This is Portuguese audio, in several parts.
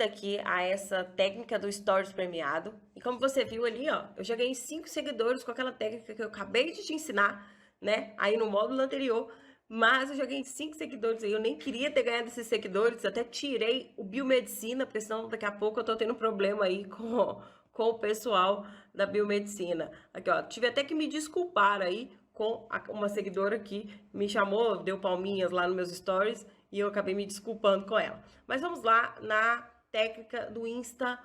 bem-vinda aqui a essa técnica do Stories premiado. E como você viu ali, ó, eu já ganhei 5 seguidores com aquela técnica que eu acabei de te ensinar, né? Aí no módulo anterior. Mas eu já ganhei 5 seguidores aí. Eu nem queria ter ganhado esses seguidores, até tirei o biomedicina, porque senão daqui a pouco eu tô tendo problema aí com o pessoal da biomedicina. Aqui, ó, tive até que me desculpar aí com uma seguidora que me chamou, deu palminhas lá nos meus stories e eu acabei me desculpando com ela. Mas vamos lá na técnica do Insta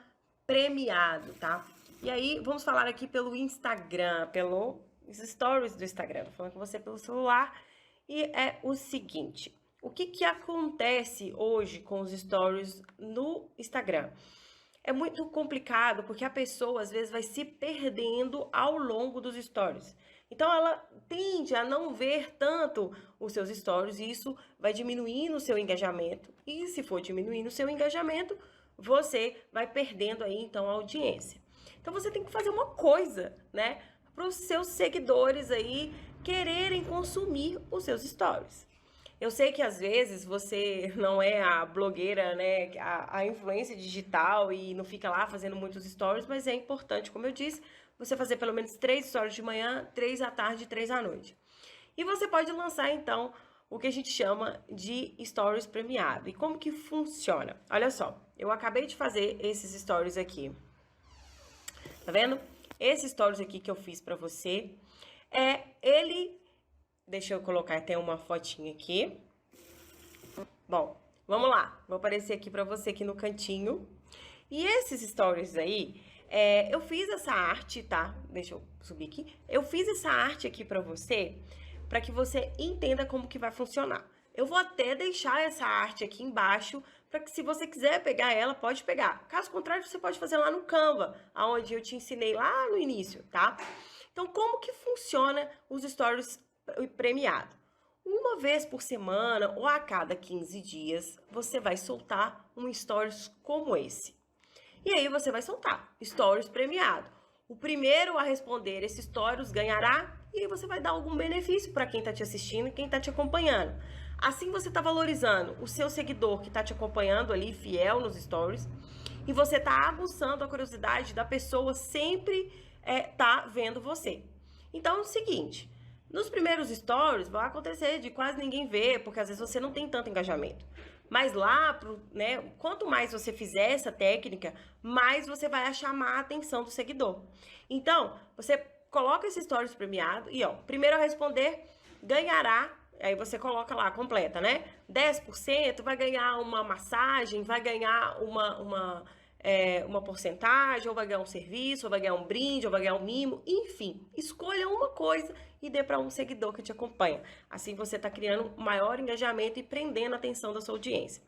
premiado, tá? E aí, vamos falar aqui pelo Instagram, pelos stories do Instagram. Tô falando com você pelo celular. E é o seguinte, o que acontece hoje com os stories no Instagram? É muito complicado porque a pessoa às vezes vai se perdendo ao longo dos stories. Então ela tende a não ver tanto os seus stories e isso vai diminuindo o seu engajamento. E se for diminuindo o seu engajamento, você vai perdendo aí então a audiência. Então você tem que fazer uma coisa, né, para os seus seguidores aí quererem consumir os seus stories. Eu sei que às vezes você não é a blogueira, né, a influência digital e não fica lá fazendo muitos stories, mas é importante, como eu disse, você fazer pelo menos 3 stories de manhã, 3 à tarde e 3 à noite. E você pode lançar então o que a gente chama de stories premiado. E como que funciona? Olha só, eu acabei de fazer esses stories aqui. Tá vendo? Esse stories aqui que eu fiz pra você, ele... Deixa eu colocar até uma fotinha aqui. Bom, vamos lá. Vou aparecer aqui pra você aqui no cantinho. E esses stories aí, eu fiz essa arte, tá? Deixa eu subir aqui. Eu fiz essa arte aqui pra você, pra que você entenda como que vai funcionar. Eu vou até deixar essa arte aqui embaixo, para que se você quiser pegar ela, pode pegar. Caso contrário, você pode fazer lá no Canva, aonde eu te ensinei lá no início, tá? Então, como que funciona os stories premiados? Uma vez por semana ou a cada 15 dias, você vai soltar um stories como esse. E aí você vai soltar stories premiado. O primeiro a responder esses stories ganhará e aí você vai dar algum benefício para quem está te assistindo e quem está te acompanhando. Assim você está valorizando o seu seguidor que está te acompanhando ali, fiel nos stories, e você está aguçando a curiosidade da pessoa sempre tá vendo você. Então é o seguinte, nos primeiros stories vai acontecer de quase ninguém ver, porque às vezes você não tem tanto engajamento. Mas lá, né, quanto mais você fizer essa técnica, mais você vai chamar a atenção do seguidor. Então, você coloca esse stories premiado e, ó, primeiro a responder ganhará, aí você coloca lá, completa, né? 10% vai ganhar uma massagem, vai ganhar uma porcentagem, ou vai ganhar um serviço, ou vai ganhar um brinde, ou vai ganhar um mimo, enfim, escolha uma coisa e dê para um seguidor que te acompanha. Assim você está criando maior engajamento e prendendo a atenção da sua audiência.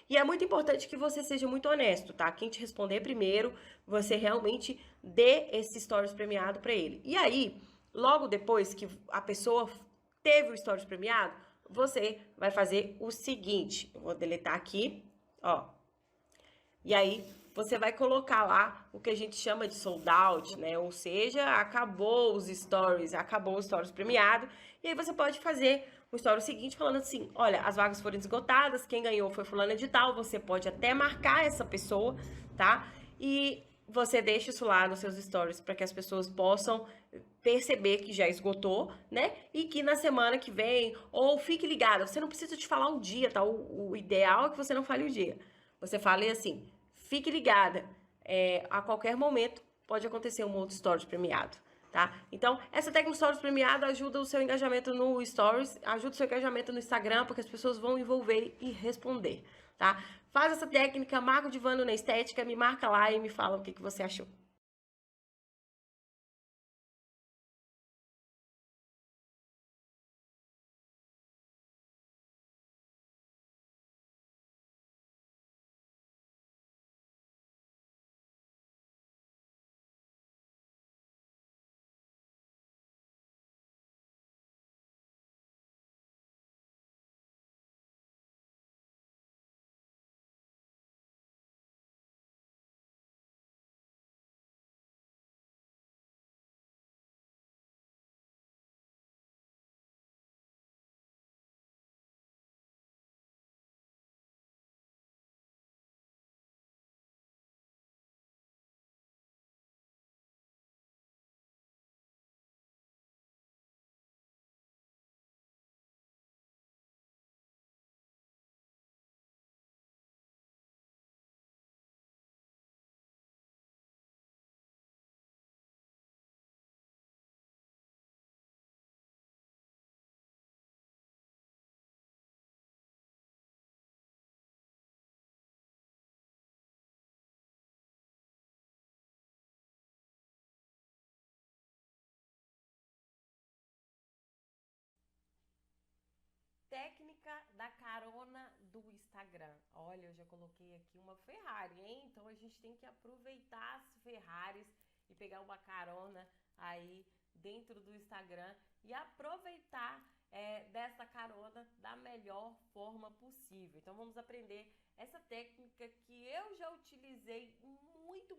E é muito importante que você seja muito honesto, tá? Quem te responder primeiro, você realmente dê esse stories premiado para ele. E aí, logo depois que a pessoa teve o stories premiado, você vai fazer o seguinte, eu vou deletar aqui, ó. E aí você vai colocar lá o que a gente chama de sold out, né? Ou seja, acabou os stories premiado. E aí você pode fazer o story seguinte falando assim, olha, as vagas foram esgotadas, quem ganhou foi fulana de tal, você pode até marcar essa pessoa, tá? E você deixa isso lá nos seus stories para que as pessoas possam perceber que já esgotou, né? E que na semana que vem, ou fique ligada, você não precisa te falar o dia, tá? O ideal é que você não fale o dia. Você fale assim, fique ligada, a qualquer momento pode acontecer um outro stories premiado, tá? Então, essa técnica stories premiado ajuda o seu engajamento no stories, ajuda o seu engajamento no Instagram, porque as pessoas vão envolver e responder, tá? Faz essa técnica, marca o Divano na Estética, me marca lá e me fala o que você achou. técnica da carona do Instagram. Olha, eu já coloquei aqui uma Ferrari, hein? Então a gente tem que aproveitar as Ferraris e pegar uma carona aí dentro do Instagram e aproveitar dessa carona da melhor forma possível. Então vamos aprender essa técnica que eu já utilizei muito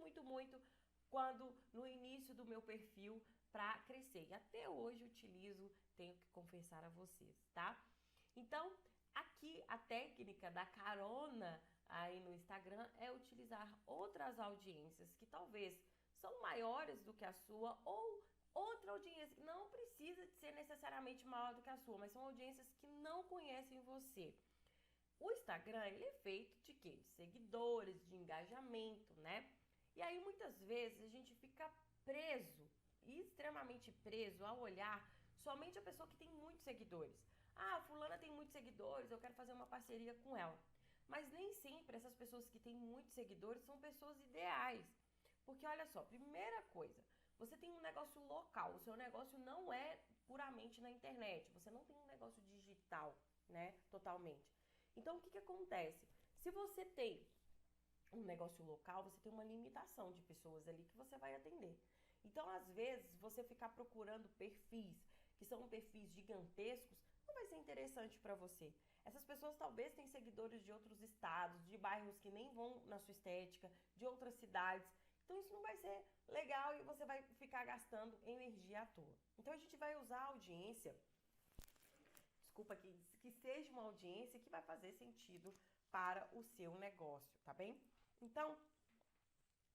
quando no início do meu perfil para crescer. E até hoje utilizo, tenho que confessar a vocês, tá? Então, aqui a técnica da carona aí no Instagram é utilizar outras audiências que talvez são maiores do que a sua ou outra audiência que não precisa de ser necessariamente maior do que a sua, mas são audiências que não conhecem você. O Instagram, ele é feito de quê? De seguidores, de engajamento, né? E aí muitas vezes a gente fica preso, extremamente preso ao olhar somente a pessoa que tem muitos seguidores. Ah, fulana tem muitos seguidores, eu quero fazer uma parceria com ela. Mas nem sempre essas pessoas que têm muitos seguidores são pessoas ideais. Porque olha só, primeira coisa, você tem um negócio local, o seu negócio não é puramente na internet, você não tem um negócio digital, né, totalmente. Então, o que acontece? Se você tem um negócio local, você tem uma limitação de pessoas ali que você vai atender. Então, às vezes, você ficar procurando perfis que são perfis gigantescos, não vai ser interessante para você. Essas pessoas talvez tenham seguidores de outros estados, de bairros que nem vão na sua estética, de outras cidades. Então, isso não vai ser legal e você vai ficar gastando energia à toa. Então, a gente vai usar a audiência, desculpa, que seja uma audiência que vai fazer sentido para o seu negócio, tá bem? Então,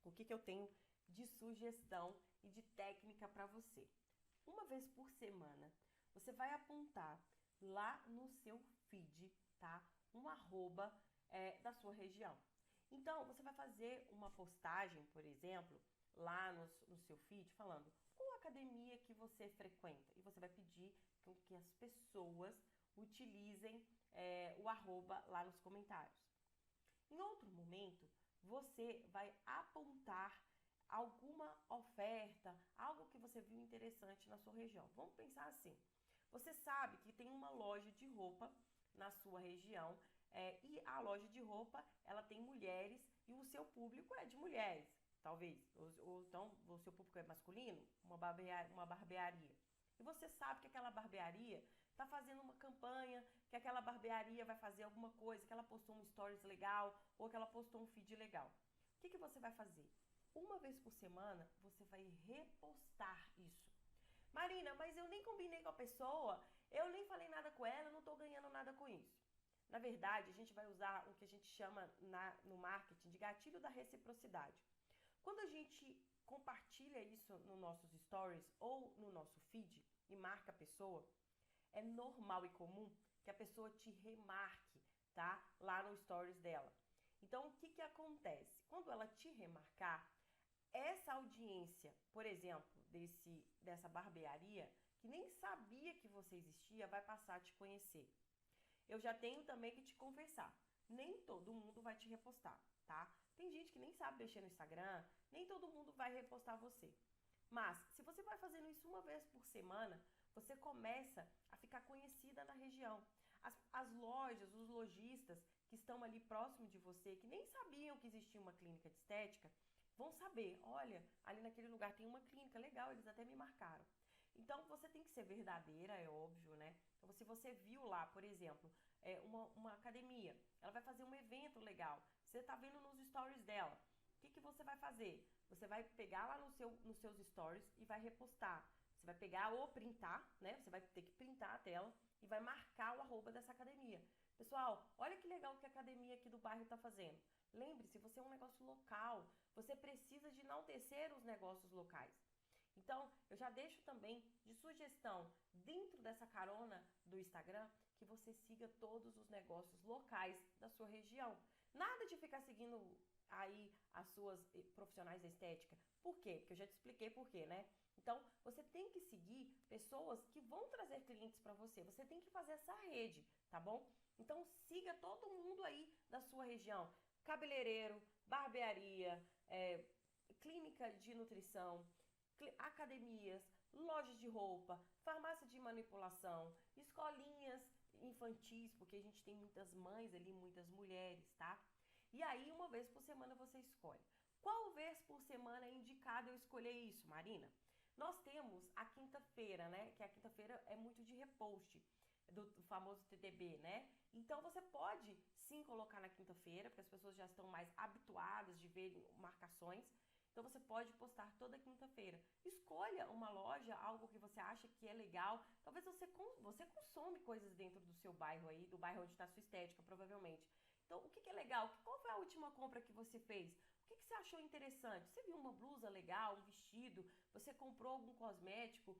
o que eu tenho de sugestão e de técnica para você? Uma vez por semana, você vai apontar lá no seu feed, tá? Um arroba da sua região. Então, você vai fazer uma postagem, por exemplo, lá no seu feed, falando qual academia que você frequenta. E você vai pedir que as pessoas utilizem o arroba lá nos comentários. Em outro momento, você vai apontar alguma oferta, algo que você viu interessante na sua região. Vamos pensar assim, você sabe que tem uma loja de roupa na sua região e a loja de roupa, ela tem mulheres e o seu público é de mulheres, talvez. Ou então o seu público é masculino, uma barbearia. E você sabe que aquela barbearia está fazendo uma campanha, que aquela barbearia vai fazer alguma coisa, que ela postou um stories legal ou que ela postou um feed legal. O que você vai fazer? Uma vez por semana, você vai repostar isso. Marina, mas eu nem combinei com a pessoa, eu nem falei nada com ela, eu não estou ganhando nada com isso. Na verdade, a gente vai usar o que a gente chama no marketing de gatilho da reciprocidade. Quando a gente compartilha isso nos nossos stories ou no nosso feed e marca a pessoa, é normal e comum que a pessoa te remarque, tá? Lá no stories dela. Então, o que acontece? Quando ela te remarcar, essa audiência, por exemplo, dessa barbearia, que nem sabia que você existia, vai passar a te conhecer. Eu já tenho também que te confessar, nem todo mundo vai te repostar, tá? Tem gente que nem sabe mexer no Instagram, nem todo mundo vai repostar você. Mas, se você vai fazendo isso uma vez por semana, você começa a ficar conhecida na região. As lojas, os lojistas que estão ali próximo de você, que nem sabiam que existia uma clínica de estética, vão saber, olha, ali naquele lugar tem uma clínica legal, eles até me marcaram. Então, você tem que ser verdadeira, é óbvio, né? Então, se você viu lá, por exemplo, uma academia, ela vai fazer um evento legal, você está vendo nos stories dela, o que você vai fazer? Você vai pegar lá nos seus stories e vai repostar. Você vai pegar ou printar, né? Você vai ter que printar a tela e vai marcar o arroba dessa academia. Pessoal, olha que legal que a academia aqui do bairro está fazendo. Lembre-se, você é um negócio local, você precisa de enaltecer os negócios locais. Então, eu já deixo também de sugestão dentro dessa carona do Instagram que você siga todos os negócios locais da sua região. Nada de ficar seguindo aí as suas profissionais da estética. Por quê? Porque eu já te expliquei por quê, né? Então, você tem que seguir pessoas que vão trazer clientes para você. Você tem que fazer essa rede, tá bom? Então, siga todo mundo aí da sua região. Cabeleireiro, barbearia, clínica de nutrição, academias, lojas de roupa, farmácia de manipulação, escolinhas infantis, porque a gente tem muitas mães ali, muitas mulheres, tá? E aí, uma vez por semana você escolhe. Qual vez por semana é indicado eu escolher isso, Marina? Nós temos a quinta-feira, né? Que a quinta-feira é muito de repost do famoso TDB, né? Então você pode sim colocar na quinta-feira, porque as pessoas já estão mais habituadas de ver marcações. Então você pode postar toda quinta-feira. Escolha uma loja, algo que você acha que é legal. Talvez você consome coisas dentro do seu bairro aí, do bairro onde está a sua estética, provavelmente. Então, o que é legal? Qual foi a última compra que você fez? O que você achou interessante? Você viu uma blusa legal, um vestido? Você comprou algum cosmético?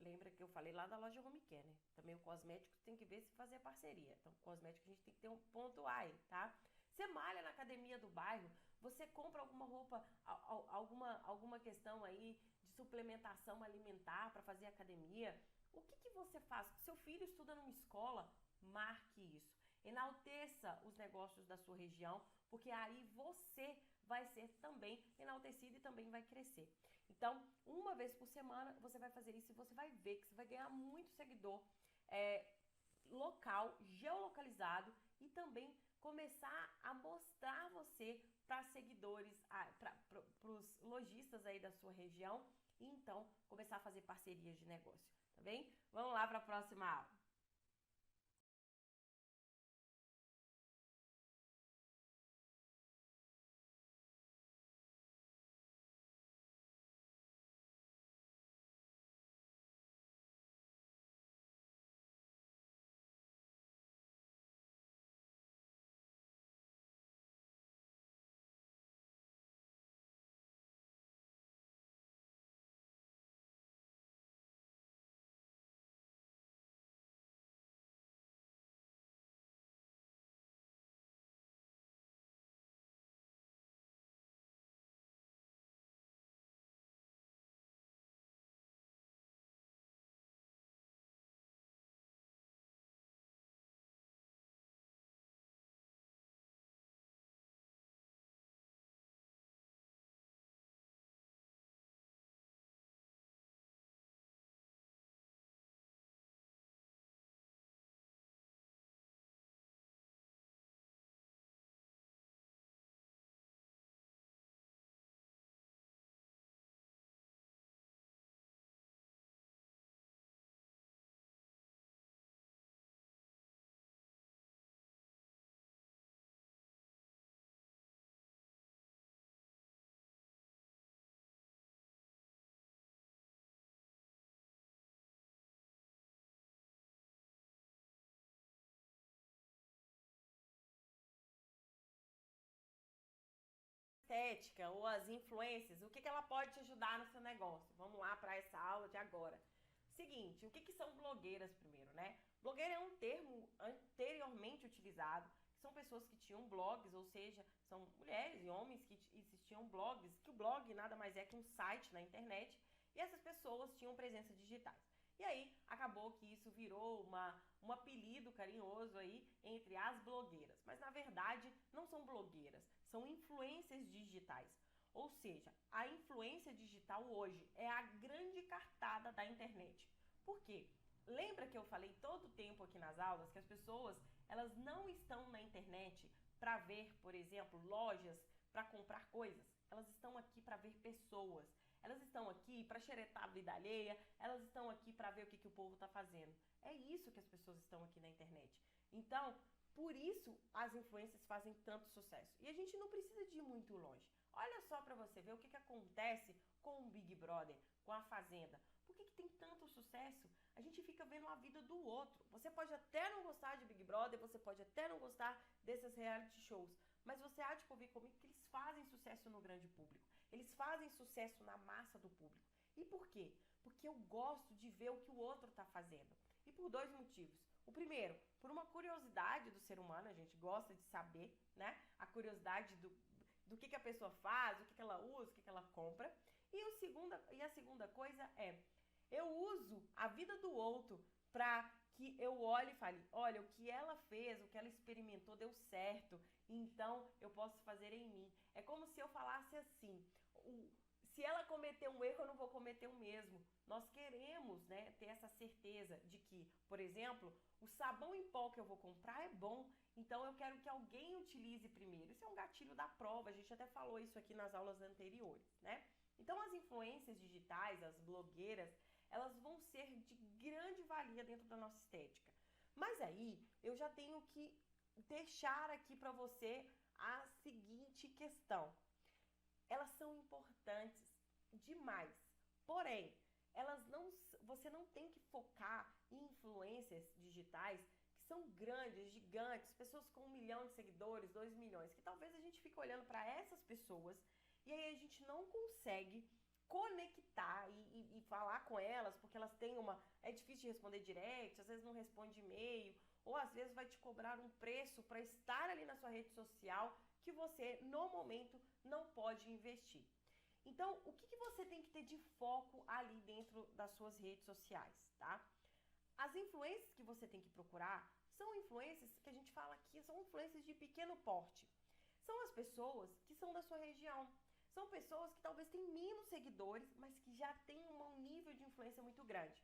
Lembra que eu falei lá da loja Home Care, né? Também o cosmético tem que ver se fazer parceria. Então, cosmético a gente tem que ter um ponto aí, tá? Você malha na academia do bairro, você compra alguma roupa, alguma questão aí de suplementação alimentar para fazer academia. O que você faz? Seu filho estuda numa escola, marque isso. Enalteça os negócios da sua região, porque aí você vai ser também enaltecido e também vai crescer. Então, uma vez por semana você vai fazer isso e você vai ver que você vai ganhar muito seguidor local, geolocalizado e também começar a mostrar você para seguidores, para os lojistas aí da sua região e então começar a fazer parcerias de negócio, tá bem? Vamos lá para a próxima aula. Estética ou as influências, o que ela pode te ajudar no seu negócio? Vamos lá para essa aula de agora. Seguinte, o que são blogueiras primeiro, né? Blogueira é um termo anteriormente utilizado, que são pessoas que tinham blogs, ou seja, são mulheres e homens que existiam blogs, que o blog nada mais é que um site na internet, e essas pessoas tinham presença digitais. E aí acabou que isso virou um apelido carinhoso aí entre as blogueiras. Mas na verdade não são blogueiras, são influências digitais. Ou seja, a influência digital hoje é a grande cartada da internet. Por quê? Lembra que eu falei todo o tempo aqui nas aulas que as pessoas elas não estão na internet para ver, por exemplo, lojas para comprar coisas. Elas estão aqui para ver pessoas. Elas estão aqui para xeretar a vida alheia. Elas estão aqui para ver o que o povo está fazendo. É isso que as pessoas estão aqui na internet. Então, por isso as influências fazem tanto sucesso. E a gente não precisa de ir muito longe. Olha só para você ver o que acontece com o Big Brother, com a Fazenda. Por que tem tanto sucesso? A gente fica vendo a vida do outro. Você pode até não gostar de Big Brother, você pode até não gostar desses reality shows, mas você há de convir comigo que eles fazem sucesso no grande público. Eles fazem sucesso na massa do público. E por quê? Porque eu gosto de ver o que o outro está fazendo. E por dois motivos. O primeiro, por uma curiosidade do ser humano, a gente gosta de saber, né? A curiosidade do que a pessoa faz, o que ela usa, o que ela compra. E a segunda coisa é, eu uso a vida do outro para que eu olhe e fale, olha, o que ela fez, o que ela experimentou deu certo, então eu posso fazer em mim. É como se eu falasse assim, se se ela cometer um erro, eu não vou cometer o mesmo. Nós queremos, né, ter essa certeza de que, por exemplo, o sabão em pó que eu vou comprar é bom, então eu quero que alguém utilize primeiro. Isso é um gatilho da prova, a gente até falou isso aqui nas aulas anteriores, né? Então as influências digitais, as blogueiras, elas vão ser de grande valia dentro da nossa estética. Mas aí eu já tenho que deixar aqui para você a seguinte questão. Elas são importantes demais. Porém, elas não, você não tem que focar em influências digitais que são grandes, gigantes, pessoas com 1 milhão de seguidores, 2 milhões, que talvez a gente fique olhando para essas pessoas e aí a gente não consegue conectar e falar com elas, porque elas têm uma. É difícil de responder direct, às vezes não responde e-mail, ou às vezes vai te cobrar um preço para estar ali na sua rede social que você, no momento, não pode investir. Então, o que você tem que ter de foco ali dentro das suas redes sociais, tá? As influências que você tem que procurar são influências que a gente fala aqui, são influências de pequeno porte. São as pessoas que são da sua região. São pessoas que talvez tenham menos seguidores, mas que já têm um nível de influência muito grande.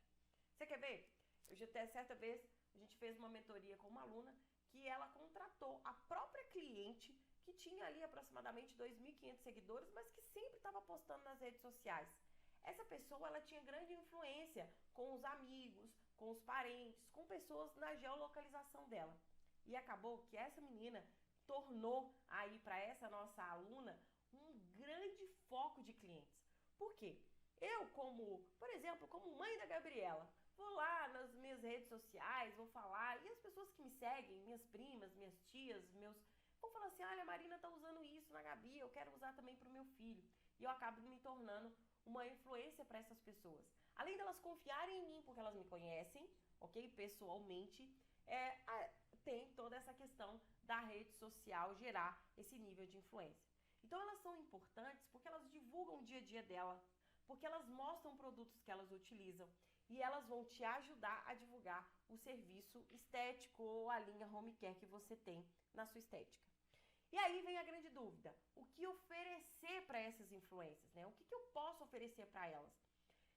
Você quer ver? Eu já até certa vez a gente fez uma mentoria com uma aluna que ela contratou a própria cliente que tinha ali aproximadamente 2.500 seguidores, mas que sempre estava postando nas redes sociais. Essa pessoa ela tinha grande influência com os amigos, com os parentes, com pessoas na geolocalização dela. E acabou que essa menina tornou aí para essa nossa aluna um grande foco de clientes. Por quê? Eu, por exemplo, como mãe da Gabriela, vou lá nas minhas redes sociais, vou falar, e as pessoas que me seguem, minhas primas, minhas tias, vão falar assim, olha, a Marina tá usando isso na Gabi, eu quero usar também pro meu filho. E eu acabo me tornando uma influência para essas pessoas. Além delas confiarem em mim, porque elas me conhecem, ok? Pessoalmente, tem toda essa questão da rede social gerar esse nível de influência. Então elas são importantes porque elas divulgam o dia a dia dela, porque elas mostram produtos que elas utilizam e elas vão te ajudar a divulgar o serviço estético ou a linha home care que você tem na sua estética. E aí vem a grande dúvida, o que oferecer para essas influências, né? O que eu posso oferecer para elas?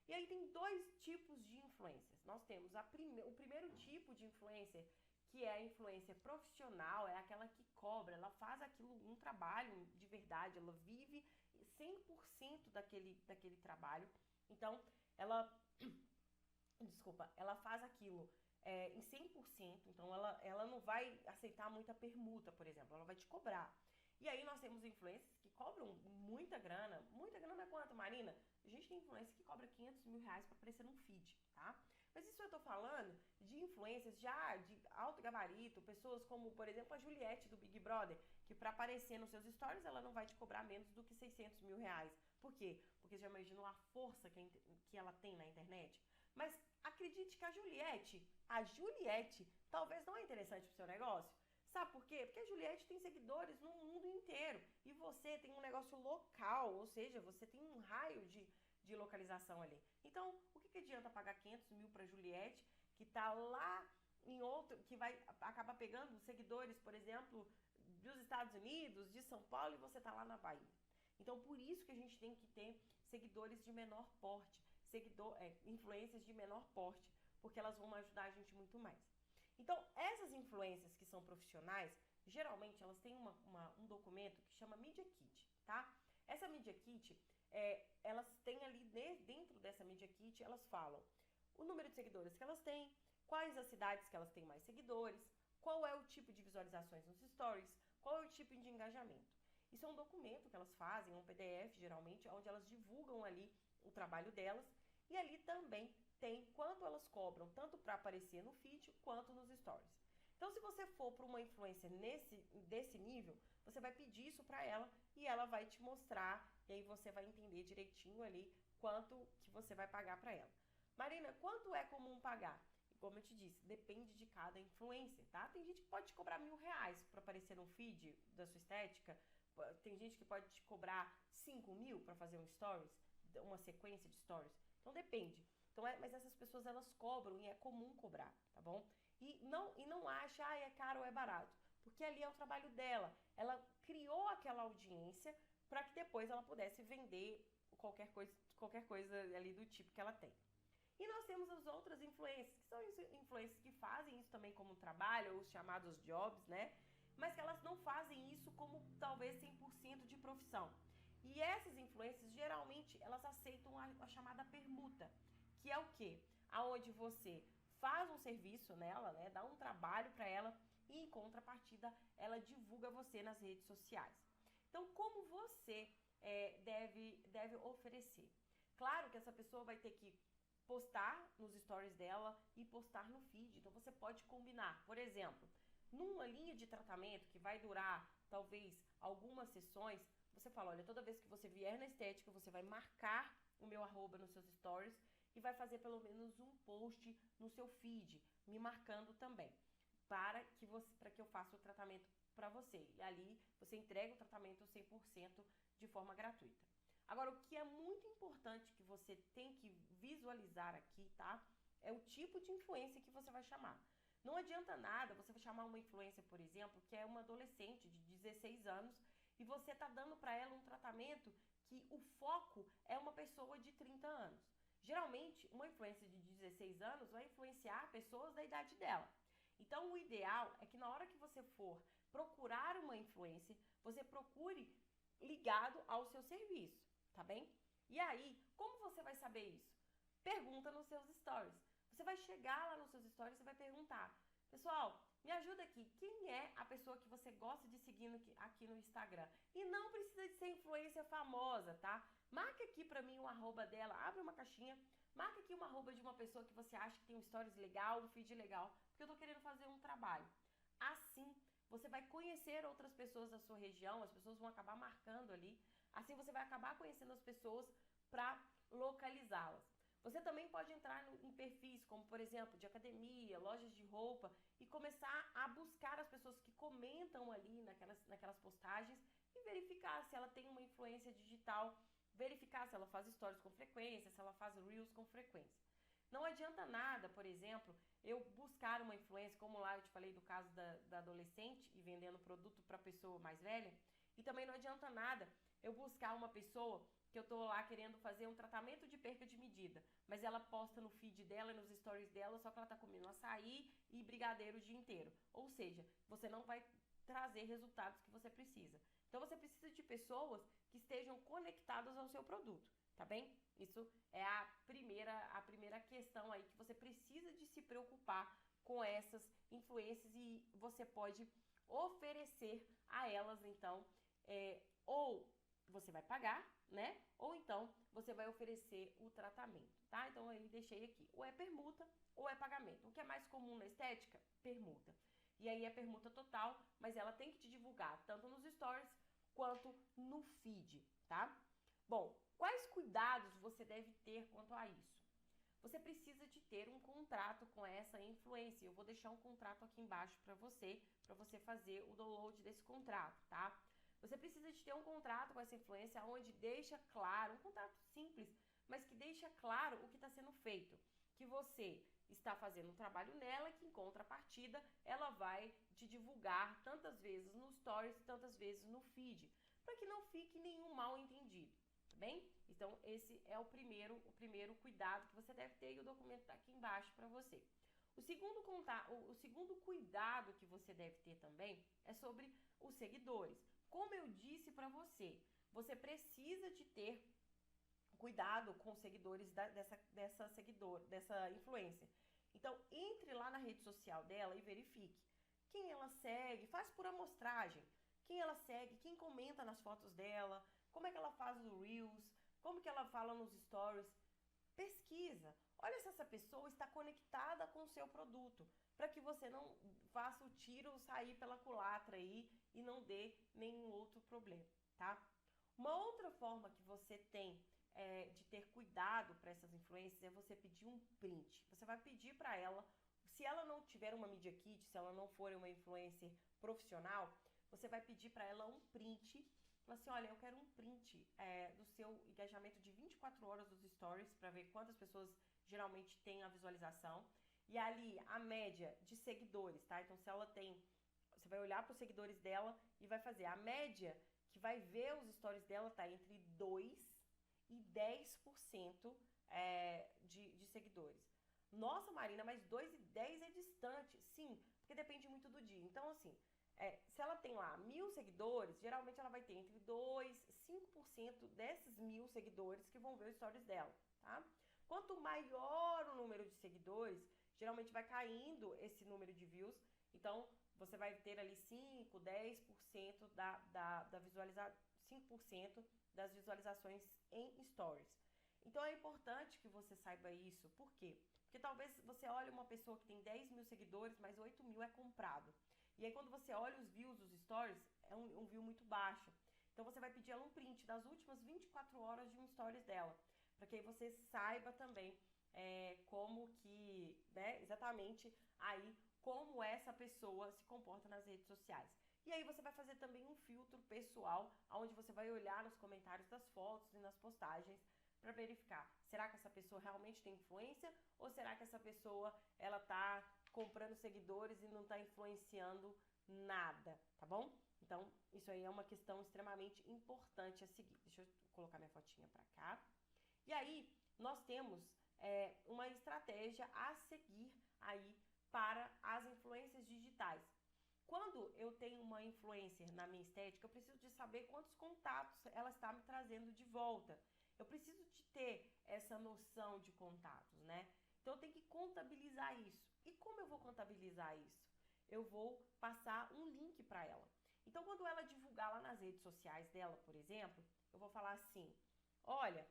E aí tem dois tipos de influências. Nós temos o primeiro tipo de influencer, que é a influência profissional, é aquela que cobra, ela faz aquilo, um trabalho de verdade, ela vive 100% daquele trabalho. Então, ela faz aquilo em 100%, então ela não vai aceitar muita permuta, por exemplo, ela vai te cobrar. E aí nós temos influencers que cobram muita grana é quanto, Marina? A gente tem influencer que cobra 500 mil reais para aparecer num feed, tá? Mas isso eu tô falando de influencers já de alto gabarito, pessoas como, por exemplo, a Juliette do Big Brother, que para aparecer nos seus stories ela não vai te cobrar menos do que 600 mil reais. Por quê? Porque você já imaginou a força que ela tem na internet? Mas acredite que a Juliette talvez não é interessante pro seu negócio. Sabe por quê? Porque a Juliette tem seguidores no mundo inteiro e você tem um negócio local, ou seja, você tem um raio de localização ali. Então, o que adianta pagar 500 mil para Juliette, que tá lá em outro, que vai acabar pegando seguidores, por exemplo, dos Estados Unidos, de São Paulo, e você tá lá na Bahia. Então, por isso que a gente tem que ter seguidores de menor porte, influências de menor porte, porque elas vão ajudar a gente muito mais. Então, essas influências que são profissionais, geralmente elas têm um documento que chama Media Kit, tá? Essa Media Kit, elas têm ali dentro dessa Media Kit, elas falam o número de seguidores que elas têm, quais as cidades que elas têm mais seguidores, qual é o tipo de visualizações nos stories, qual é o tipo de engajamento. Isso é um documento que elas fazem, um PDF geralmente, onde elas divulgam ali o trabalho delas e ali também tem quanto elas cobram, tanto para aparecer no feed quanto nos stories. Então, se você for para uma influencer desse nível, você vai pedir isso para ela e ela vai te mostrar e aí você vai entender direitinho ali quanto que você vai pagar para ela. Marina, quanto é comum pagar? E como eu te disse, depende de cada influencer, tá? Tem gente que pode te cobrar R$ 1.000 para aparecer no feed da sua estética, tem gente que pode te cobrar 5 mil para fazer um stories, uma sequência de stories. Então depende. Então, mas essas pessoas elas cobram e é comum cobrar, tá bom? E não acha, é caro ou é barato, porque ali é o trabalho dela. Ela criou aquela audiência para que depois ela pudesse vender qualquer coisa ali do tipo que ela tem. E nós temos as outras influências, que são influências que fazem isso também como trabalho, os chamados jobs, né? Mas que elas não fazem isso como talvez 100% de profissão. E essas influências, geralmente, elas aceitam a chamada permuta, que é o quê? Aonde você faz um serviço nela, né? Dá um trabalho para ela e em contrapartida ela divulga você nas redes sociais. Então, como você deve oferecer? Claro que essa pessoa vai ter que postar nos stories dela e postar no feed. Então você pode combinar, por exemplo, numa linha de tratamento que vai durar talvez algumas sessões, você fala, olha, toda vez que você vier na estética, você vai marcar o meu arroba nos seus stories e vai fazer pelo menos um post no seu feed, me marcando também, para que eu faça o tratamento para você. E ali você entrega o tratamento 100% de forma gratuita. Agora, o que é muito importante que você tem que visualizar aqui, tá? É o tipo de influência que você vai chamar. Não adianta nada você chamar uma influência, por exemplo, que é uma adolescente de 16 anos e você tá dando para ela um tratamento que o foco é uma pessoa de 30 anos. Geralmente, uma influência de 16 anos vai influenciar pessoas da idade dela. Então, o ideal é que na hora que você for procurar uma influência, você procure ligado ao seu serviço. Tá bem? E aí, como você vai saber isso? Pergunta nos seus stories. Você vai chegar lá nos seus stories e vai perguntar: pessoal, me ajuda aqui, quem é a pessoa que você gosta de seguir aqui no Instagram? E não precisa de ser influência famosa, tá? Marca aqui pra mim o arroba dela, abre uma caixinha, marca aqui uma arroba de uma pessoa que você acha que tem um stories legal, um feed legal, porque eu tô querendo fazer um trabalho. Assim, você vai conhecer outras pessoas da sua região, as pessoas vão acabar marcando ali. Assim você vai acabar conhecendo as pessoas para localizá-las. Você também pode entrar em perfis como, por exemplo, de academia, lojas de roupa e começar a buscar as pessoas que comentam ali naquelas postagens e verificar se ela tem uma influência digital, verificar se ela faz stories com frequência, se ela faz reels com frequência. Não adianta nada, por exemplo, eu buscar uma influência, como lá eu te falei do caso da adolescente e vendendo produto para pessoa mais velha, e também não adianta nada eu buscar uma pessoa que eu tô lá querendo fazer um tratamento de perca de medida, mas ela posta no feed dela e nos stories dela só que ela tá comendo açaí e brigadeiro o dia inteiro. Ou seja, você não vai trazer resultados que você precisa. Então você precisa de pessoas que estejam conectadas ao seu produto, tá bem? Isso é a primeira questão aí que você precisa de se preocupar com essas influências e você pode oferecer a elas, então, ou você vai pagar, né? Ou então você vai oferecer o tratamento, tá? Então aí deixei aqui, ou é permuta ou é pagamento. O que é mais comum na estética? Permuta. E aí é permuta total, mas ela tem que te divulgar tanto nos stories quanto no feed, tá? Bom, quais cuidados você deve ter quanto a isso? Você precisa de ter um contrato com essa influência. Eu vou deixar um contrato aqui embaixo para você fazer o download desse contrato, tá? Você precisa de ter um contrato com essa influência onde deixa claro, um contrato simples, mas que deixa claro o que está sendo feito. Que você está fazendo um trabalho nela, que em contrapartida ela vai te divulgar tantas vezes no stories, tantas vezes no feed, para que não fique nenhum mal entendido, tá bem? Então esse é o primeiro cuidado que você deve ter e o documento está aqui embaixo para você. O segundo cuidado que você deve ter também é sobre os seguidores. Como eu disse para você, você precisa de ter cuidado com os seguidores dessa influencer. Então, entre lá na rede social dela e verifique quem ela segue, faz por amostragem. Quem ela segue, quem comenta nas fotos dela, como é que ela faz os reels, como que ela fala nos stories. Pesquisa. Olha se essa pessoa está conectada com o seu produto, para que você não faça o tiro sair pela culatra aí e não dê nenhum outro problema, tá? Uma outra forma que você tem de ter cuidado para essas influências é você pedir um print. Você vai pedir para ela, se ela não tiver uma Media Kit, se ela não for uma influencer profissional, você vai pedir para ela um print. Fala assim, olha, eu quero um print do seu engajamento de 24 horas dos stories para ver quantas pessoas geralmente têm a visualização. E ali a média de seguidores, tá? Então se ela tem, você vai olhar para os seguidores dela e vai fazer a média que vai ver os stories dela tá entre 2 e 10% de seguidores. Nossa, Marina, mas 2 e 10 é distante. Sim, porque depende muito do dia. Então, assim, se ela tem lá 1.000 seguidores, geralmente ela vai ter entre 2 e 5% desses 1.000 seguidores que vão ver os stories dela, tá? Quanto maior o número de seguidores, geralmente vai caindo esse número de views. Então, você vai ter ali 5, 10% da visualização, 5% das visualizações em stories. Então, é importante que você saiba isso. Por quê? Porque talvez você olhe uma pessoa que tem 10 mil seguidores, mas 8 mil é comprado. E aí, quando você olha os views dos stories, é um view muito baixo. Então, você vai pedir ela um print das últimas 24 horas de um stories dela. Para que aí você saiba também como que, né, exatamente aí, como essa pessoa se comporta nas redes sociais. E aí você vai fazer também um filtro pessoal, onde você vai olhar nos comentários das fotos e nas postagens para verificar, será que essa pessoa realmente tem influência ou será que essa pessoa ela tá comprando seguidores e não tá influenciando nada, tá bom? Então, isso aí é uma questão extremamente importante a seguir. Deixa eu colocar minha fotinha para cá. E aí, nós temos uma estratégia a seguir aí para as influências digitais. Quando eu tenho uma influencer na minha estética, eu preciso de saber quantos contatos ela está me trazendo de volta. Eu preciso de ter essa noção de contatos, né? Então eu tenho que contabilizar isso. E como eu vou contabilizar isso? Eu vou passar um link para ela. Então quando ela divulgar lá nas redes sociais dela, por exemplo, eu vou falar assim: olha,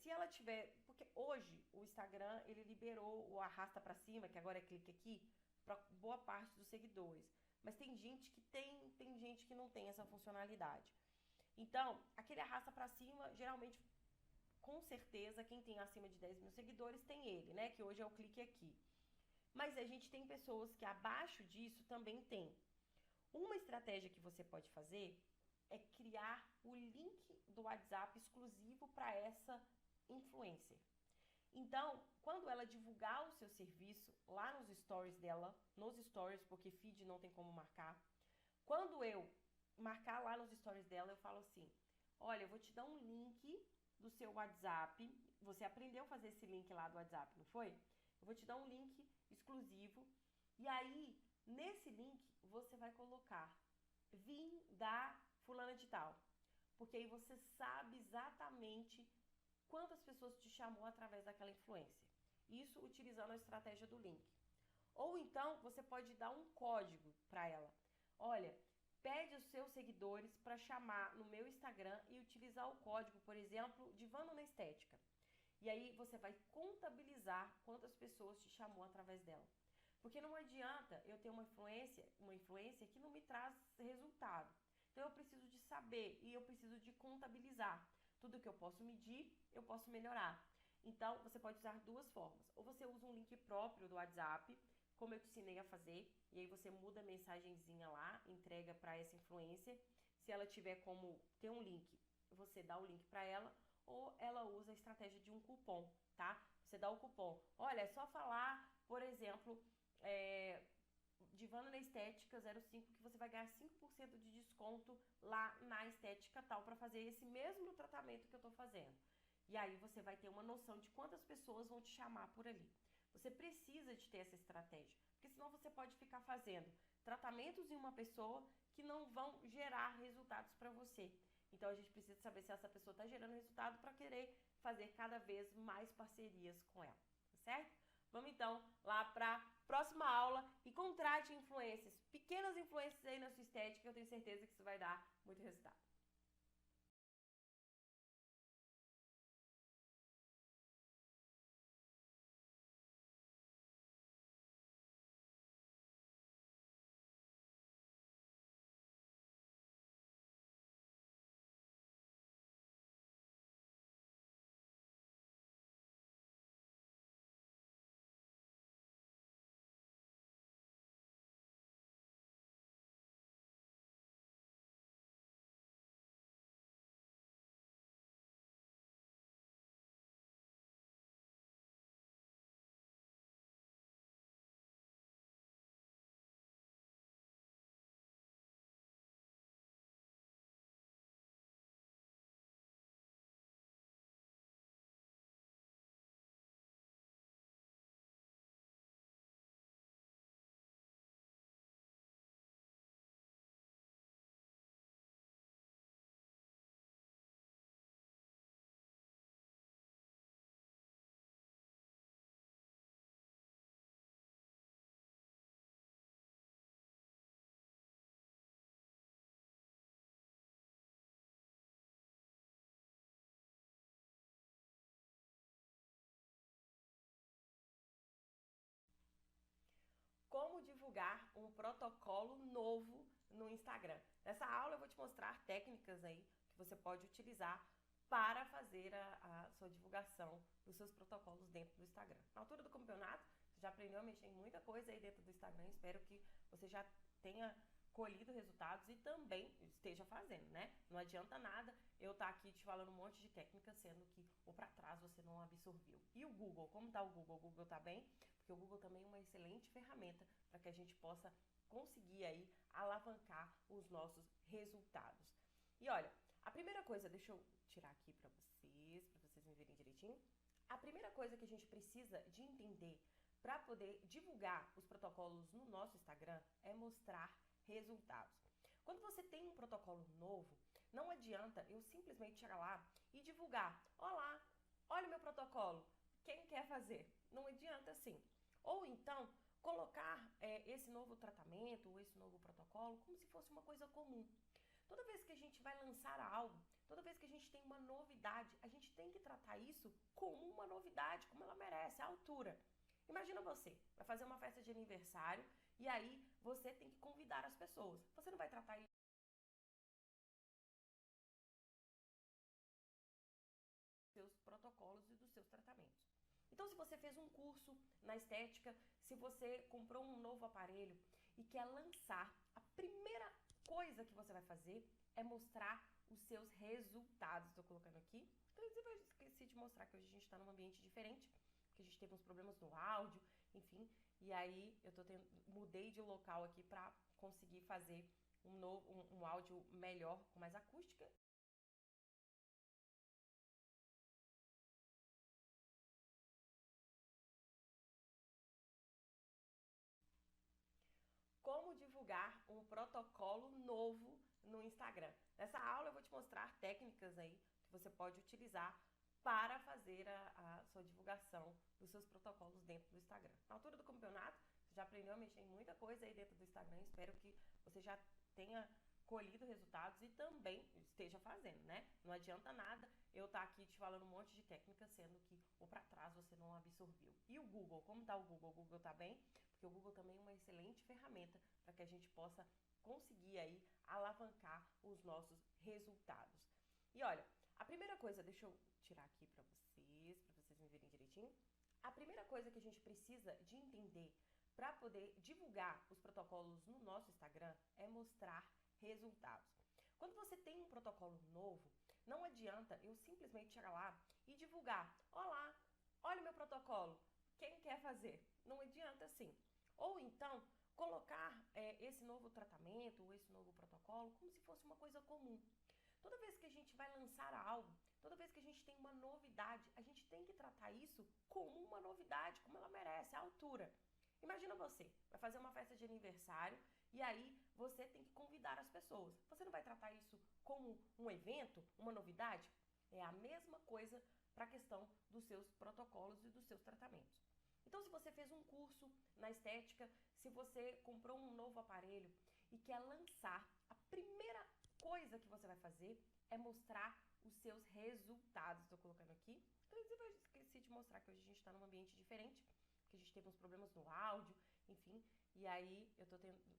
se ela tiver, porque hoje o Instagram ele liberou o arrasta para cima, que agora é clique aqui, para boa parte dos seguidores. Mas tem gente que tem gente que não tem essa funcionalidade. Então, aquele arrasta para cima, geralmente, com certeza, quem tem acima de 10 mil seguidores tem ele, né? Que hoje é o clique aqui. Mas a gente tem pessoas que abaixo disso também tem. Uma estratégia que você pode fazer é criar o link do WhatsApp exclusivo para essa influencer. Então, quando ela divulgar o seu serviço lá nos stories dela, nos stories, porque feed não tem como marcar, quando eu marcar lá nos stories dela, eu falo assim: olha, eu vou te dar um link do seu WhatsApp. Você aprendeu a fazer esse link lá do WhatsApp, não foi? Eu vou te dar um link exclusivo. E aí, nesse link, você vai colocar: vim da fulana de tal. Porque aí você sabe exatamente quantas pessoas te chamou através daquela influência. Isso utilizando a estratégia do link. Ou então você pode dar um código para ela. Olha, pede os seus seguidores para chamar no meu Instagram e utilizar o código, por exemplo, Divano na Estética. E aí você vai contabilizar quantas pessoas te chamou através dela. Porque não adianta eu ter uma influência que não me traz resultado. Então eu preciso de saber e eu preciso de contabilizar. Tudo que eu posso medir, eu posso melhorar. Então você pode usar duas formas. Ou você usa um link próprio do WhatsApp, como eu te ensinei a fazer, e aí você muda a mensagenzinha lá, entrega para essa influencer. Se ela tiver como ter um link, você dá o link para ela, ou ela usa a estratégia de um cupom, tá? Você dá o cupom. Olha, é só falar, por exemplo, Divana na Estética 05 que você vai ganhar 5% de desconto lá na estética tal para fazer esse mesmo tratamento que eu tô fazendo. E aí você vai ter uma noção de quantas pessoas vão te chamar por ali. Você precisa de ter essa estratégia, porque senão você pode ficar fazendo tratamentos em uma pessoa que não vão gerar resultados para você. Então a gente precisa saber se essa pessoa está gerando resultado para querer fazer cada vez mais parcerias com ela, tá certo? Vamos então lá para a próxima aula e contrate influências, pequenas influências aí na sua estética, que eu tenho certeza que isso vai dar muito resultado. divulgar um protocolo novo no Instagram. Nessa aula eu vou te mostrar técnicas aí que você pode utilizar para fazer a sua divulgação dos seus protocolos dentro do Instagram. Na altura do campeonato, você já aprendeu a mexer em muita coisa aí dentro do Instagram. Espero que você já tenha colhido resultados e também esteja fazendo, né? Não adianta nada eu estar aqui te falando um monte de técnicas, sendo que ou para trás você não absorveu. E o Google, como tá o Google? O Google tá bem? Porque o Google também é uma excelente ferramenta para que a gente possa conseguir aí alavancar os nossos resultados. E olha, a primeira coisa, deixa eu tirar aqui para vocês me verem direitinho. A primeira coisa que a gente precisa de entender para poder divulgar os protocolos no nosso Instagram é mostrar resultados. Quando você tem um protocolo novo, não adianta eu simplesmente chegar lá e divulgar. Olá, olha o meu protocolo, quem quer fazer? Não adianta assim. Ou então, colocar esse novo tratamento ou esse novo protocolo como se fosse uma coisa comum. Toda vez que a gente vai lançar algo, toda vez que a gente tem uma novidade, a gente tem que tratar isso como uma novidade, como ela merece, à altura. Imagina você, vai fazer uma festa de aniversário e aí você tem que convidar as pessoas. Você não vai tratar isso dos seus protocolos e dos seus tratamentos. Então, se você fez um curso na estética, se você comprou um novo aparelho e quer lançar, a primeira coisa que você vai fazer é mostrar os seus resultados. Estou colocando aqui. Eu esqueci de mostrar que hoje a gente está num ambiente diferente, que a gente teve uns problemas no áudio, enfim. E aí eu mudei de local aqui para conseguir fazer um áudio melhor, com mais acústica. Como divulgar um protocolo novo no Instagram. Nessa aula eu vou te mostrar técnicas aí que você pode utilizar para fazer a sua divulgação dos seus protocolos dentro do Instagram. Na altura do campeonato, você já aprendeu a mexer em muita coisa aí dentro do Instagram. Espero que você já tenha colhido resultados e também esteja fazendo, né? Não adianta nada eu estar aqui te falando um monte de técnicas, sendo que ou para trás você não absorveu. E o Google, como tá o Google? O Google tá bem? Porque o Google também é uma excelente ferramenta para que a gente possa conseguir aí alavancar os nossos resultados. E olha, a primeira coisa, deixa eu tirar aqui para vocês me verem direitinho. A primeira coisa que a gente precisa de entender para poder divulgar os protocolos no nosso Instagram é mostrar resultados. Quando você tem um protocolo novo, não adianta eu simplesmente chegar lá e divulgar. Olá, olha o meu protocolo, quem quer fazer? Não adianta assim. Ou então, colocar esse novo tratamento ou esse novo protocolo como se fosse uma coisa comum. Toda vez que a gente vai lançar algo, toda vez que a gente tem uma novidade, a gente tem que tratar isso como uma novidade, como ela merece, à altura. Imagina você, vai fazer uma festa de aniversário e aí você tem que convidar as pessoas. Você não vai tratar isso como um evento, uma novidade? É a mesma coisa para a questão dos seus protocolos e dos seus tratamentos. Então, se você fez um curso na estética, se você comprou um novo aparelho e quer lançar, a primeira coisa que você vai fazer é mostrar os seus resultados. Estou colocando aqui. Eu esqueci de mostrar que hoje a gente está num ambiente diferente, que a gente teve uns problemas no áudio, enfim. E aí eu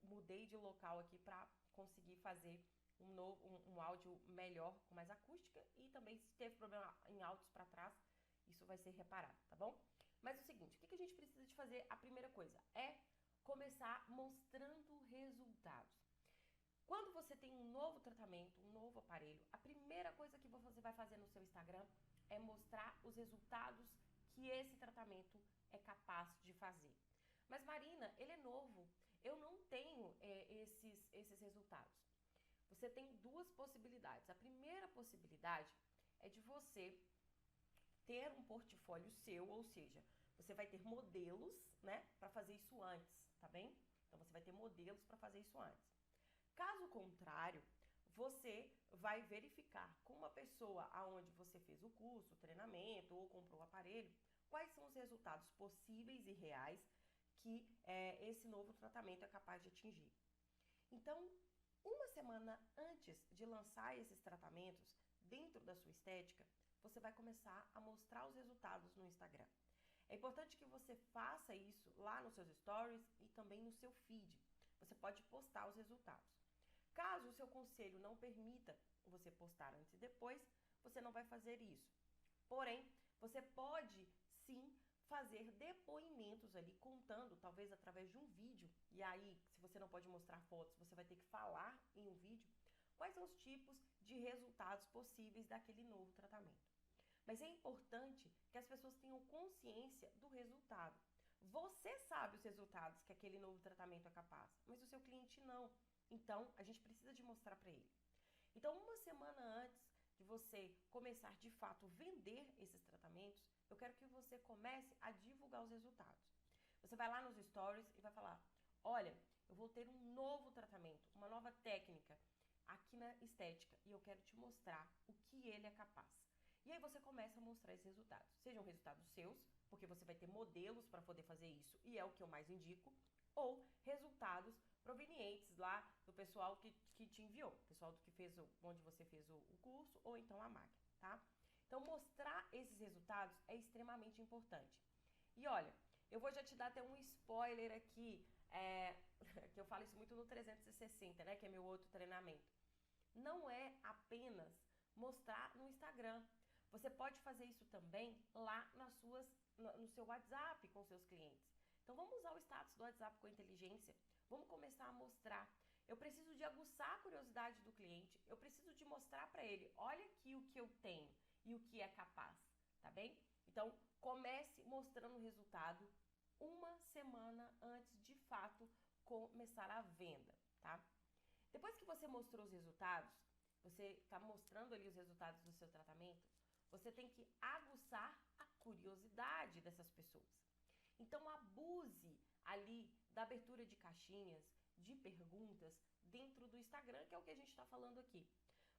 mudei de local aqui para conseguir fazer um áudio melhor, com mais acústica. E também se teve problema em áudios para trás, isso vai ser reparado, tá bom? Mas é o seguinte, o que a gente precisa de fazer? A primeira coisa é começar mostrando resultados. Quando você tem um novo tratamento, um novo aparelho, a primeira coisa que você vai fazer no seu Instagram é mostrar os resultados que esse tratamento é capaz de fazer. Mas Marina, ele é novo, eu não tenho esses resultados. Você tem duas possibilidades. A primeira possibilidade é de você ter um portfólio seu, ou seja, você vai ter modelos, né, para fazer isso antes, tá bem? Então você vai ter modelos para fazer isso antes. Caso contrário, você vai verificar com uma pessoa aonde você fez o curso, o treinamento ou comprou o aparelho, quais são os resultados possíveis e reais que esse novo tratamento é capaz de atingir. Então, uma semana antes de lançar esses tratamentos dentro da sua estética, você vai começar a mostrar os resultados no Instagram. É importante que você faça isso lá nos seus stories e também no seu feed. Você pode postar os resultados. Caso o seu conselho não permita você postar antes e depois, você não vai fazer isso. Porém, você pode sim fazer depoimentos ali contando, talvez através de um vídeo. E aí, se você não pode mostrar fotos, você vai ter que falar em um vídeo quais são os tipos de resultados possíveis daquele novo tratamento. Mas é importante que as pessoas tenham consciência do resultado. Você sabe os resultados que aquele novo tratamento é capaz, mas o seu cliente não. Então, a gente precisa de mostrar para ele. Então, uma semana antes de você começar de fato vender esses tratamentos, eu quero que você comece a divulgar os resultados. Você vai lá nos stories e vai falar: olha, eu vou ter um novo tratamento, uma nova técnica aqui na estética e eu quero te mostrar o que ele é capaz. E aí você começa a mostrar esses resultados. Sejam resultados seus, porque você vai ter modelos para poder fazer isso e é o que eu mais indico, ou resultados provenientes lá do pessoal que te enviou, pessoal do que fez onde você fez o curso ou então a máquina, tá? Então mostrar esses resultados é extremamente importante. E olha, eu vou já te dar até um spoiler aqui, que eu falo isso muito no 360, né, que é meu outro treinamento. Não é apenas mostrar no Instagram. Você pode fazer isso também lá no seu WhatsApp com seus clientes. Então vamos usar o status do WhatsApp com inteligência. Vamos começar a mostrar. Eu preciso de aguçar a curiosidade do cliente. Eu preciso de mostrar para ele, olha aqui o que eu tenho e o que é capaz, tá bem? Então comece mostrando o resultado uma semana antes de fato começar a venda, tá? Depois que você mostrou os resultados, você está mostrando ali os resultados do seu tratamento, você tem que aguçar a curiosidade dessas pessoas. Então abuse ali da abertura de caixinhas, de perguntas dentro do Instagram, que é o que a gente está falando aqui.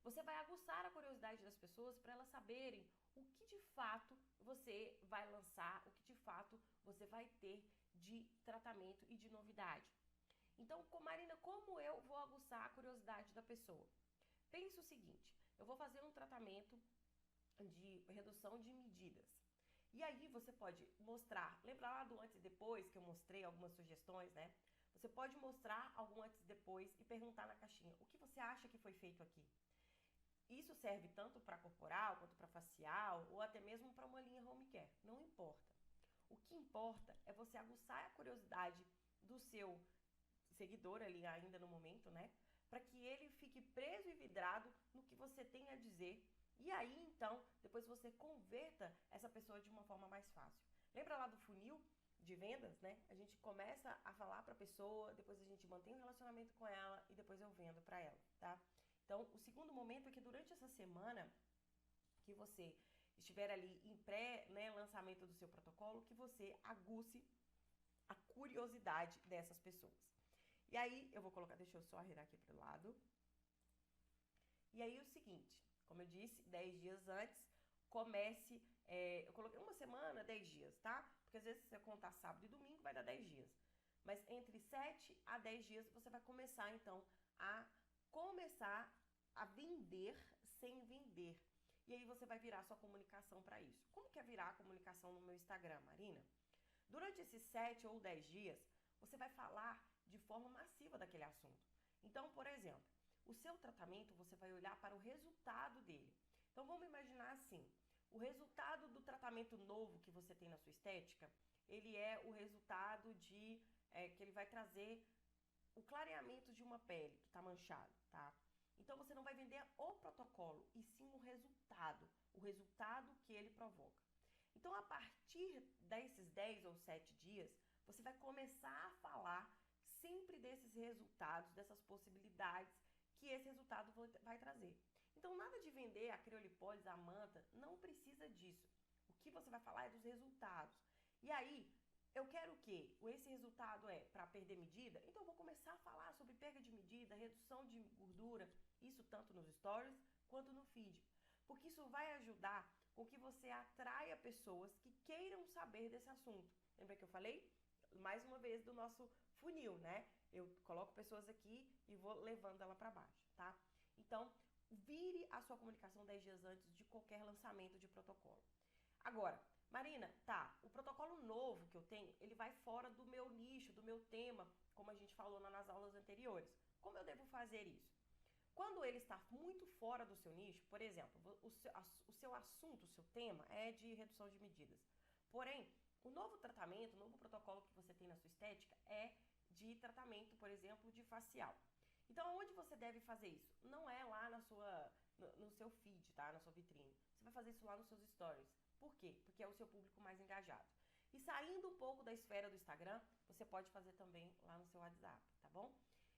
Você vai aguçar a curiosidade das pessoas para elas saberem o que de fato você vai lançar, o que de fato você vai ter de tratamento e de novidade. Então, Marina, como eu vou aguçar a curiosidade da pessoa? Pense o seguinte, eu vou fazer um tratamento de redução de medidas. E aí você pode mostrar, lembra lá do antes e depois que eu mostrei algumas sugestões, né? Você pode mostrar algum antes e depois e perguntar na caixinha, o que você acha que foi feito aqui? Isso serve tanto para corporal quanto para facial ou até mesmo para uma linha home care, não importa. O que importa é você aguçar a curiosidade do seu seguidor ali ainda no momento, né? Para que ele fique preso e vidrado no que você tem a dizer. E aí, então, depois você converta essa pessoa de uma forma mais fácil. Lembra lá do funil de vendas, né? A gente começa a falar para a pessoa, depois a gente mantém um relacionamento com ela e depois eu vendo para ela, tá? Então, o segundo momento é que durante essa semana que você estiver ali em pré-lançamento do seu protocolo, que você aguce a curiosidade dessas pessoas. E aí, eu vou colocar, deixa eu só arredar aqui pro lado. E aí, o seguinte, como eu disse, 10 dias antes, comece, eu coloquei uma semana, 10 dias, tá? Porque às vezes se você contar sábado e domingo, vai dar 10 dias. Mas entre 7 a 10 dias, você vai começar, então, a vender sem vender. E aí, você vai virar sua comunicação para isso. Como que é virar a comunicação no meu Instagram, Marina? Durante esses 7 ou 10 dias, você vai falar de forma massiva daquele assunto. Então, por exemplo, o seu tratamento, você vai olhar para o resultado dele. Então, vamos imaginar assim, o resultado do tratamento novo que você tem na sua estética, ele é o resultado que ele vai trazer o clareamento de uma pele que está manchada, tá? Então, você não vai vender o protocolo, e sim o resultado que ele provoca. Então, a partir desses 10 ou 7 dias, você vai começar a falar sempre desses resultados, dessas possibilidades que esse resultado vai trazer. Então, nada de vender a criolipólise, a manta, não precisa disso. O que você vai falar é dos resultados. E aí, eu quero o quê? Esse resultado é para perder medida? Então, eu vou começar a falar sobre perda de medida, redução de gordura, isso tanto nos stories quanto no feed. Porque isso vai ajudar com que você atraia pessoas que queiram saber desse assunto. Lembra que eu falei? Mais uma vez do nosso funil, né? Eu coloco pessoas aqui e vou levando ela para baixo, tá? Então, vire a sua comunicação 10 dias antes de qualquer lançamento de protocolo. Agora, Marina, tá, o protocolo novo que eu tenho, ele vai fora do meu nicho, do meu tema, como a gente falou nas aulas anteriores. Como eu devo fazer isso? Quando ele está muito fora do seu nicho, por exemplo, o seu assunto, o seu tema é de redução de medidas. Porém, o novo tratamento, o novo protocolo que você tem na sua estética é de tratamento, por exemplo, de facial. Então, onde você deve fazer isso? Não é lá no seu feed, tá? Na sua vitrine. Você vai fazer isso lá nos seus stories. Por quê? Porque é o seu público mais engajado. E saindo um pouco da esfera do Instagram, você pode fazer também lá no seu WhatsApp, tá bom?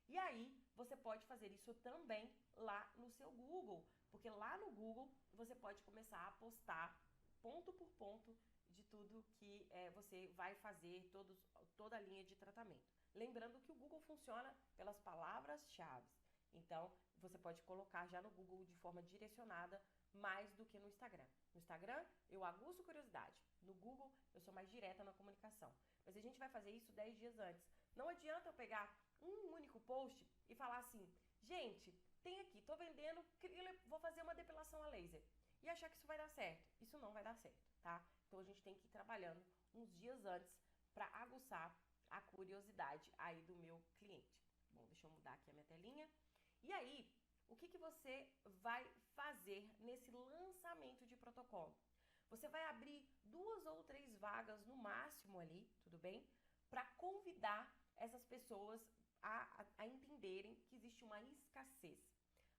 E aí, você pode fazer isso também lá no seu Google, porque lá no Google você pode começar a postar ponto por ponto de tudo que você vai fazer, toda a linha de tratamento. Lembrando que o Google funciona pelas palavras-chave. Então, você pode colocar já no Google de forma direcionada mais do que no Instagram. No Instagram, eu aguço curiosidade. No Google, eu sou mais direta na comunicação. Mas a gente vai fazer isso 10 dias antes. Não adianta eu pegar um único post e falar assim, gente, tem aqui, tô vendendo, vou fazer uma depilação a laser. E achar que isso vai dar certo. Isso não vai dar certo, tá? Então a gente tem que ir trabalhando uns dias antes para aguçar a curiosidade aí do meu cliente. Bom, deixa eu mudar aqui a minha telinha. E aí, o que você vai fazer nesse lançamento de protocolo? Você vai abrir 2 ou 3 vagas no máximo ali, tudo bem? Para convidar essas pessoas a entenderem que existe uma escassez.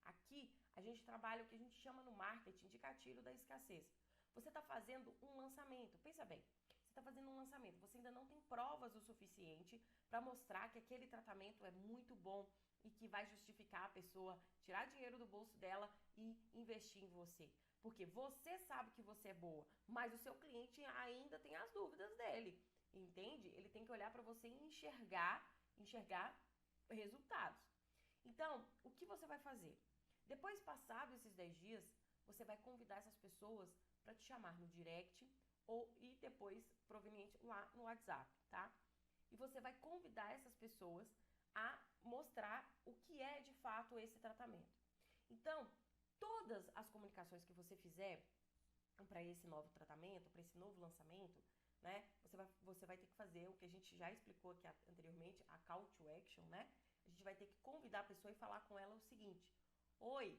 Aqui, a gente trabalha o que a gente chama no marketing de gatilho da escassez. Você está fazendo um lançamento, pensa bem, você está fazendo um lançamento, você ainda não tem provas o suficiente para mostrar que aquele tratamento é muito bom e que vai justificar a pessoa tirar dinheiro do bolso dela e investir em você. Porque você sabe que você é boa, mas o seu cliente ainda tem as dúvidas dele, entende? Ele tem que olhar para você e enxergar resultados. Então, o que você vai fazer? Depois, passados esses 10 dias, você vai convidar essas pessoas para te chamar no direct e depois, proveniente, lá no WhatsApp, tá? E você vai convidar essas pessoas a mostrar o que é de fato esse tratamento. Então, todas as comunicações que você fizer para esse novo tratamento, para esse novo lançamento, né? Você vai ter que fazer o que a gente já explicou aqui anteriormente, a call to action, né? A gente vai ter que convidar a pessoa e falar com ela o seguinte: oi,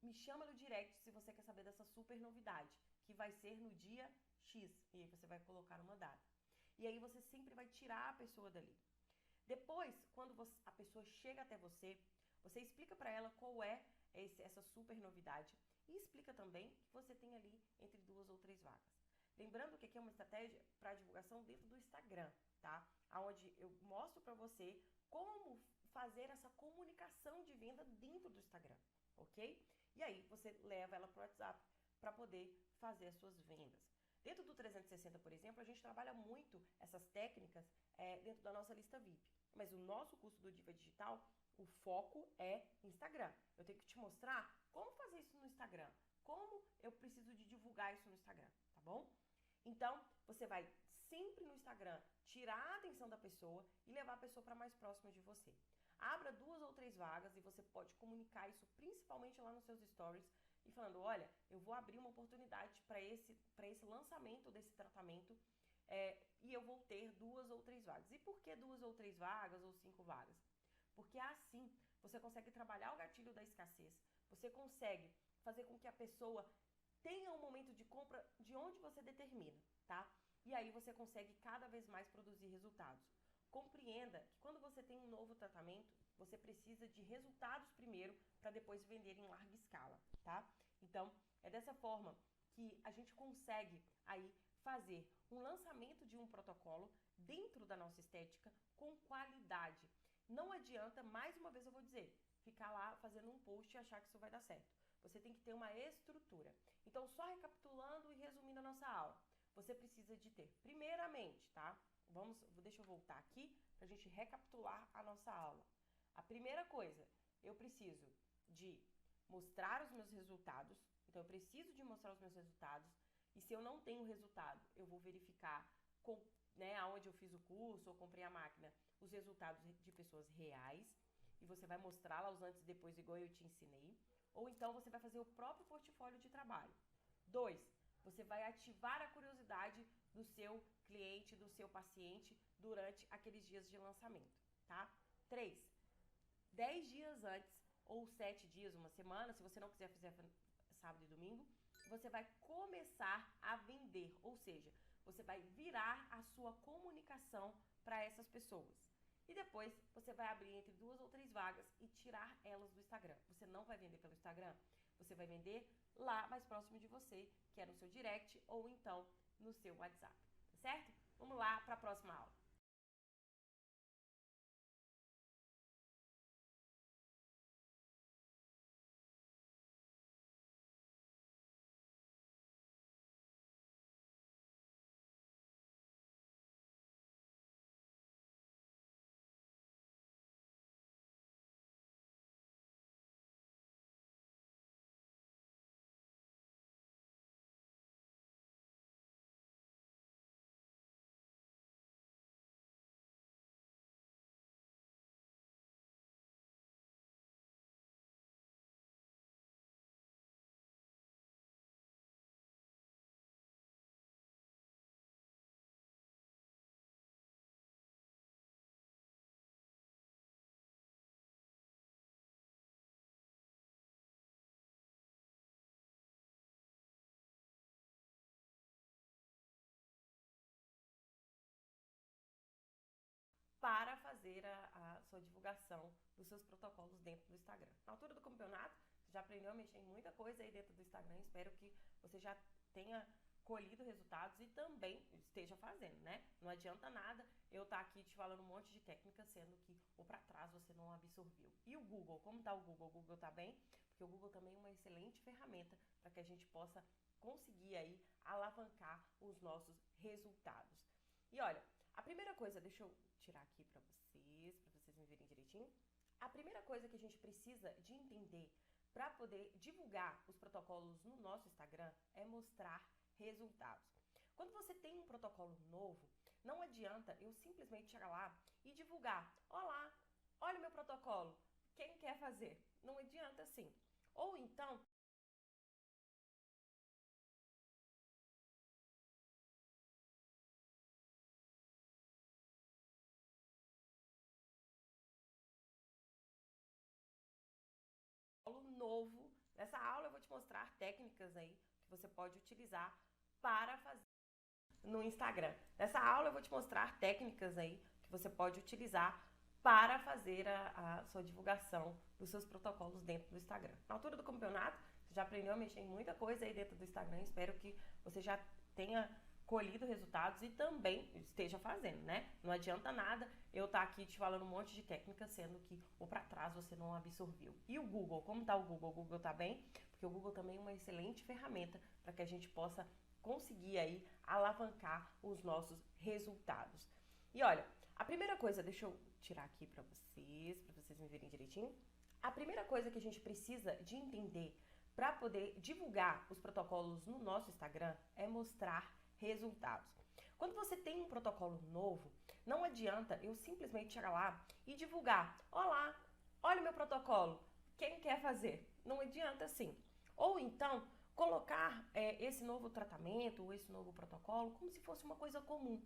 me chama no direct se você quer saber dessa super novidade, que vai ser no dia X. E aí você vai colocar uma data. E aí você sempre vai tirar a pessoa dali. Depois, quando a pessoa chega até você, você explica para ela qual é essa super novidade e explica também que você tem ali entre 2 ou 3 vagas. Lembrando que aqui é uma estratégia para divulgação dentro do Instagram, tá? Onde eu mostro para você como fazer essa comunicação de venda dentro do Instagram, ok? E aí você leva ela para o WhatsApp para poder fazer as suas vendas. Dentro do 360, por exemplo, a gente trabalha muito essas técnicas dentro da nossa lista VIP. Mas o nosso curso do Diva Digital, o foco é Instagram. Eu tenho que te mostrar como fazer isso no Instagram, como eu preciso de divulgar isso no Instagram, tá bom? Então, você vai sempre no Instagram tirar a atenção da pessoa e levar a pessoa para mais próxima de você. Abra 2 ou 3 vagas e você pode comunicar isso principalmente lá nos seus stories e falando, olha, eu vou abrir uma oportunidade para esse lançamento desse tratamento e eu vou ter 2 ou 3 vagas. E por que 2 ou 3 vagas ou 5 vagas? Porque assim você consegue trabalhar o gatilho da escassez, você consegue fazer com que a pessoa tenha um momento de compra de onde você determina, tá? E aí você consegue cada vez mais produzir resultados. Compreenda que quando você tem um novo tratamento, você precisa de resultados primeiro para depois vender em larga escala, tá? Então, é dessa forma que a gente consegue aí fazer um lançamento de um protocolo dentro da nossa estética com qualidade. Não adianta, mais uma vez eu vou dizer, ficar lá fazendo um post e achar que isso vai dar certo. Você tem que ter uma estrutura. Então, só recapitulando e resumindo a nossa aula, você precisa de ter, primeiramente, tá? Deixa eu voltar aqui para a gente recapitular a nossa aula. A primeira coisa, eu preciso de mostrar os meus resultados. Então, eu preciso de mostrar os meus resultados. E se eu não tenho resultado, eu vou verificar aonde eu fiz o curso ou comprei a máquina, os resultados de pessoas reais. E você vai mostrar lá os antes e depois, igual eu te ensinei. Ou então você vai fazer o próprio portfólio de trabalho. 2, você vai ativar a curiosidade do seu cliente, do seu paciente durante aqueles dias de lançamento, tá? 3. 10 dias antes ou 7 dias, uma semana, se você não quiser fazer sábado e domingo, você vai começar a vender, ou seja, você vai virar a sua comunicação para essas pessoas. E depois você vai abrir entre 2 ou 3 vagas e tirar elas do Instagram. Você não vai vender pelo Instagram, você vai vender lá mais próximo de você, que é no seu direct ou então no seu WhatsApp, tá certo? Vamos lá para a próxima aula. Para fazer a sua divulgação dos seus protocolos dentro do Instagram. Na altura do campeonato, você já aprendeu a mexer em muita coisa aí dentro do Instagram. Espero que você já tenha colhido resultados e também esteja fazendo, né? Não adianta nada eu estar aqui te falando um monte de técnicas, sendo que ou para trás você não absorveu. E o Google, como tá o Google? O Google tá bem? Porque o Google também é uma excelente ferramenta para que a gente possa conseguir aí alavancar os nossos resultados. E olha, a primeira coisa, deixa eu tirar aqui para vocês me verem direitinho. A primeira coisa que a gente precisa de entender para poder divulgar os protocolos no nosso Instagram é mostrar resultados. Quando você tem um protocolo novo, não adianta eu simplesmente chegar lá e divulgar. Olá, olha o meu protocolo, quem quer fazer? Não adianta assim. Ou então, novo. Nessa aula eu vou te mostrar técnicas aí que você pode utilizar para fazer no Instagram. Nessa aula eu vou te mostrar técnicas aí que você pode utilizar para fazer a sua divulgação dos seus protocolos dentro do Instagram. Na altura do campeonato, você já aprendeu a mexer em muita coisa aí dentro do Instagram. Espero que você já tenha colhido resultados e também esteja fazendo, né? Não adianta nada eu estar aqui te falando um monte de técnicas, sendo que ou para trás você não absorveu. E o Google, como tá o Google? O Google tá bem? Porque o Google também é uma excelente ferramenta para que a gente possa conseguir aí alavancar os nossos resultados. E olha, a primeira coisa, deixa eu tirar aqui para vocês me verem direitinho. A primeira coisa que a gente precisa de entender para poder divulgar os protocolos no nosso Instagram é mostrar resultados. Quando você tem um protocolo novo, não adianta eu simplesmente chegar lá e divulgar. Olá, olha o meu protocolo, quem quer fazer? Não adianta assim. Ou então, colocar esse novo tratamento ou esse novo protocolo como se fosse uma coisa comum.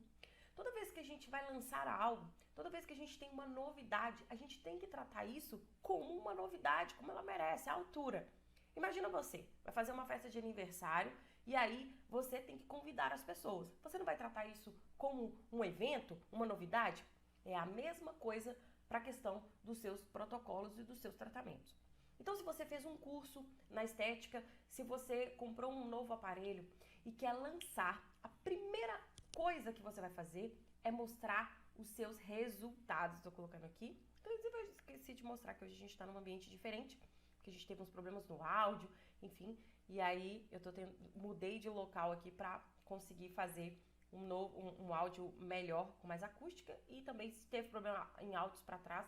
Toda vez que a gente vai lançar algo, toda vez que a gente tem uma novidade, a gente tem que tratar isso como uma novidade, como ela merece, à altura. Imagina você, vai fazer uma festa de aniversário e aí você tem que convidar as pessoas. Você não vai tratar isso como um evento, uma novidade? É a mesma coisa para a questão dos seus protocolos e dos seus tratamentos. Então, se você fez um curso na estética, se você comprou um novo aparelho e quer lançar, a primeira coisa que você vai fazer é mostrar os seus resultados. Estou colocando aqui. Eu esqueci de mostrar que hoje a gente está num ambiente diferente, porque a gente teve uns problemas no áudio, enfim. E aí eu mudei de local aqui para conseguir fazer um áudio melhor, com mais acústica. E também se teve problema em áudios para trás,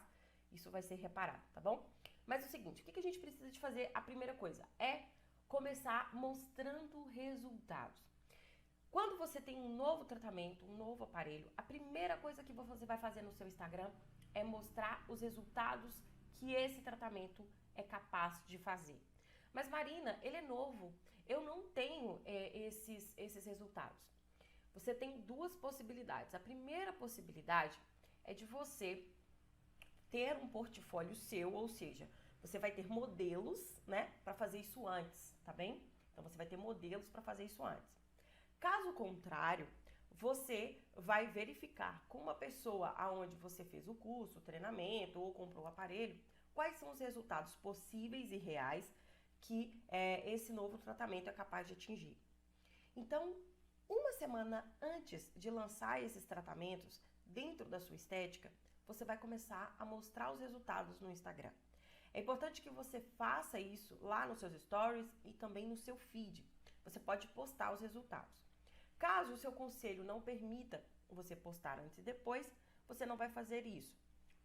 isso vai ser reparado, tá bom? Mas é o seguinte, o que a gente precisa de fazer? A primeira coisa é começar mostrando resultados. Quando você tem um novo tratamento, um novo aparelho, a primeira coisa que você vai fazer no seu Instagram é mostrar os resultados que esse tratamento é capaz de fazer. Mas Marina, ele é novo, eu não tenho esses resultados. Você tem duas possibilidades. A primeira possibilidade é de você ter um portfólio seu, ou seja, você vai ter modelos, né, para fazer isso antes, tá bem? Então você vai ter modelos para fazer isso antes. Caso contrário, você vai verificar com uma pessoa aonde você fez o curso, o treinamento ou comprou o aparelho, quais são os resultados possíveis e reais que esse novo tratamento é capaz de atingir. Então, uma semana antes de lançar esses tratamentos dentro da sua estética, você vai começar a mostrar os resultados no Instagram. É importante que você faça isso lá nos seus stories e também no seu feed. Você pode postar os resultados. Caso o seu conselho não permita você postar antes e depois, você não vai fazer isso.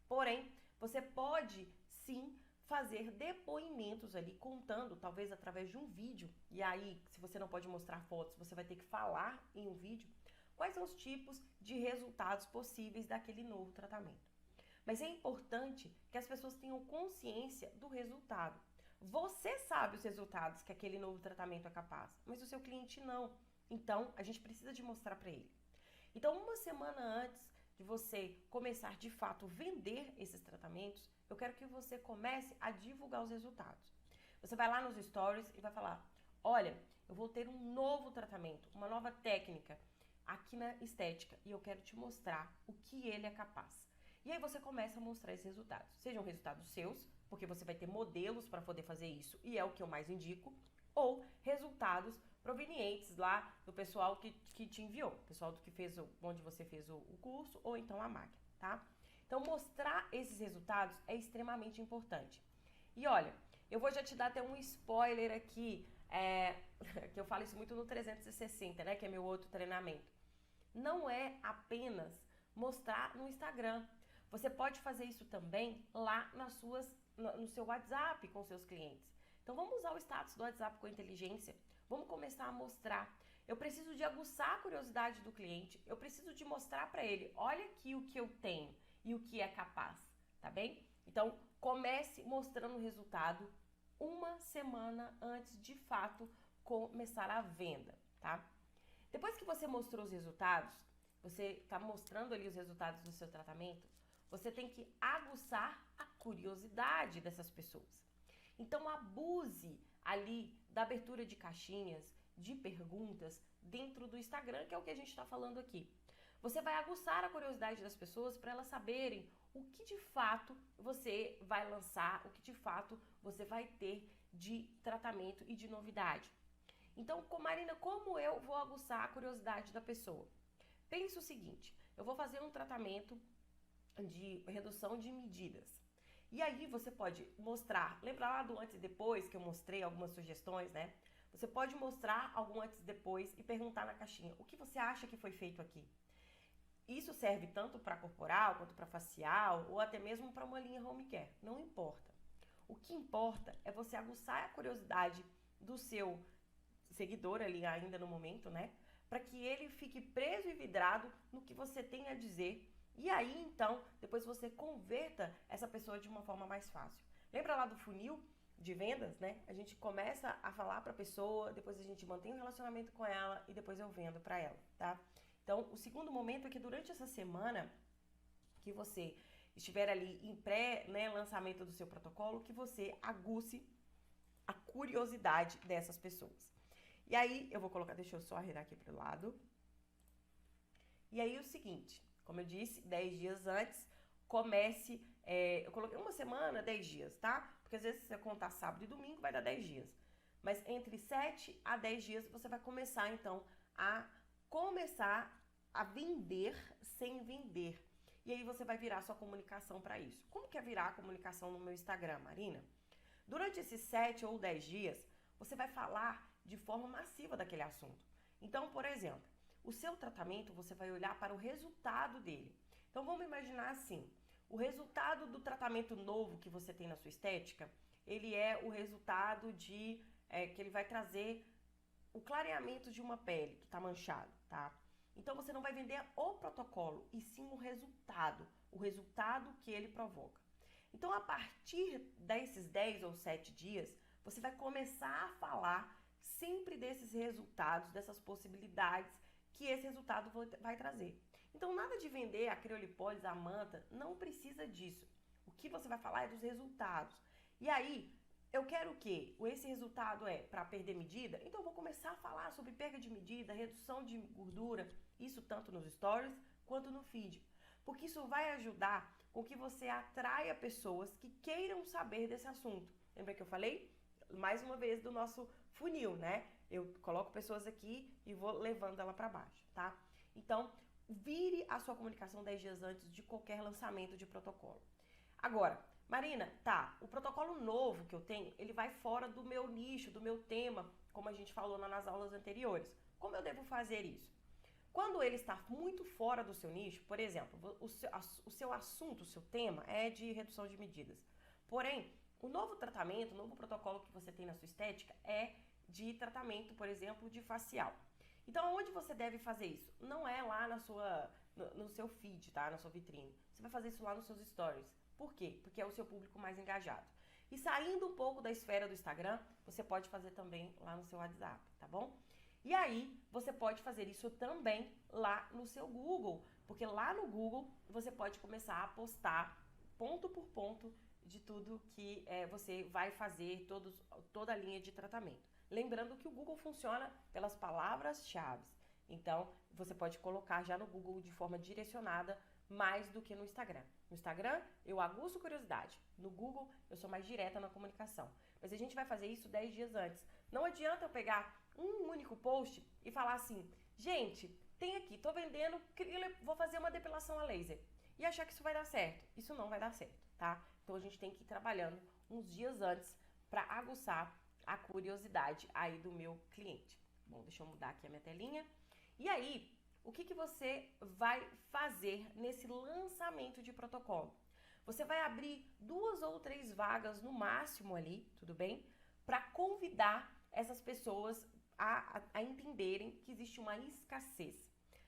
Porém, você pode sim fazer depoimentos ali, contando, talvez através de um vídeo. E aí, se você não pode mostrar fotos, você vai ter que falar em um vídeo quais são os tipos de resultados possíveis daquele novo tratamento. Mas é importante que as pessoas tenham consciência do resultado. Você sabe os resultados que aquele novo tratamento é capaz, mas o seu cliente não. Então, a gente precisa de mostrar para ele. Então, uma semana antes de você começar de fato a vender esses tratamentos, eu quero que você comece a divulgar os resultados. Você vai lá nos stories e vai falar: olha, eu vou ter um novo tratamento, uma nova técnica aqui na estética e eu quero te mostrar o que ele é capaz. E aí você começa a mostrar esses resultados. Sejam resultados seus, porque você vai ter modelos para poder fazer isso e é o que eu mais indico, ou resultados provenientes lá do pessoal que te enviou, pessoal do que fez onde você fez o curso ou então a máquina, tá? Então mostrar esses resultados é extremamente importante. E olha, eu vou já te dar até um spoiler aqui, que eu falo isso muito no 360, né, que é meu outro treinamento. Não é apenas mostrar no Instagram. Você pode fazer isso também lá no seu WhatsApp com seus clientes. Então vamos usar o status do WhatsApp com inteligência. Vamos começar a mostrar. Eu preciso de aguçar a curiosidade do cliente. Eu preciso de mostrar para ele, olha aqui o que eu tenho e o que é capaz, tá bem? Então comece mostrando o resultado uma semana antes de fato começar a venda, tá? Depois que você mostrou os resultados, você está mostrando ali os resultados do seu tratamento, você tem que aguçar a curiosidade dessas pessoas. Então abuse ali da abertura de caixinhas, de perguntas dentro do Instagram, que é o que a gente está falando aqui. Você vai aguçar a curiosidade das pessoas para elas saberem o que de fato você vai lançar, o que de fato você vai ter de tratamento e de novidade. Então, Marina, como eu vou aguçar a curiosidade da pessoa? Pense o seguinte, eu vou fazer um tratamento de redução de medidas. E aí você pode mostrar, lembra lá do antes e depois que eu mostrei algumas sugestões, né? Você pode mostrar algum antes e depois e perguntar na caixinha, o que você acha que foi feito aqui? Isso serve tanto para corporal, quanto para facial, ou até mesmo para uma linha home care, não importa. O que importa é você aguçar a curiosidade do seu seguidor ali ainda no momento, né? Para que ele fique preso e vidrado no que você tem a dizer. E aí, então, depois você converta essa pessoa de uma forma mais fácil. Lembra lá do funil de vendas, né? A gente começa a falar para a pessoa, depois a gente mantém um relacionamento com ela e depois eu vendo para ela, tá? Então, o segundo momento é que durante essa semana que você estiver ali em pré-lançamento do seu protocolo, que você aguce a curiosidade dessas pessoas. E aí, eu vou colocar, deixa eu só arredar aqui pro lado. E aí, o seguinte, como eu disse, 10 dias antes, comece, eu coloquei uma semana, 10 dias, tá? Porque às vezes se você contar sábado e domingo, vai dar 10 dias. Mas entre 7 a 10 dias, você vai começar, então, a vender sem vender. E aí, você vai virar sua comunicação para isso. Como que é virar a comunicação no meu Instagram, Marina? Durante esses 7 ou 10 dias, você vai falar de forma massiva daquele assunto. Então, por exemplo, o seu tratamento, você vai olhar para o resultado dele. Então, vamos imaginar assim, o resultado do tratamento novo que você tem na sua estética, ele é o resultado que ele vai trazer o clareamento de uma pele que está manchada, tá? Então, você não vai vender o protocolo, e sim o resultado que ele provoca. Então, a partir desses 10 ou 7 dias, você vai começar a falar sempre desses resultados, dessas possibilidades que esse resultado vai trazer. Então, nada de vender a criolipólise, a manta, não precisa disso. O que você vai falar é dos resultados. E aí, eu quero o quê? Esse resultado é para perder medida? Então, eu vou começar a falar sobre perda de medida, redução de gordura, isso tanto nos stories quanto no feed. Porque isso vai ajudar com que você atraia pessoas que queiram saber desse assunto. Lembra que eu falei? Mais uma vez do nosso funil, né? Eu coloco pessoas aqui e vou levando ela para baixo, tá? Então, vire a sua comunicação 10 dias antes de qualquer lançamento de protocolo. Agora, Marina, tá, o protocolo novo que eu tenho, ele vai fora do meu nicho, do meu tema, como a gente falou nas aulas anteriores. Como eu devo fazer isso? Quando ele está muito fora do seu nicho, por exemplo, o seu assunto, o seu tema é de redução de medidas. Porém, o novo tratamento, o novo protocolo que você tem na sua estética é de tratamento, por exemplo, de facial. Então, onde você deve fazer isso? Não é lá no seu feed, tá? Na sua vitrine. Você vai fazer isso lá nos seus stories. Por quê? Porque é o seu público mais engajado. E saindo um pouco da esfera do Instagram, você pode fazer também lá no seu WhatsApp, tá bom? E aí, você pode fazer isso também lá no seu Google, porque lá no Google você pode começar a postar ponto por ponto de tudo que você vai fazer, toda a linha de tratamento. Lembrando que o Google funciona pelas palavras-chave. Então, você pode colocar já no Google de forma direcionada mais do que no Instagram. No Instagram, eu aguço curiosidade. No Google, eu sou mais direta na comunicação. Mas a gente vai fazer isso 10 dias antes. Não adianta eu pegar um único post e falar assim, gente, tem aqui, tô vendendo, vou fazer uma depilação a laser. E achar que isso vai dar certo. Isso não vai dar certo, tá? Então a gente tem que ir trabalhando uns dias antes para aguçar a curiosidade aí do meu cliente. Bom, deixa eu mudar aqui a minha telinha. E aí, o que você vai fazer nesse lançamento de protocolo? Você vai abrir 2 ou 3 vagas no máximo ali, tudo bem? Para convidar essas pessoas a entenderem que existe uma escassez.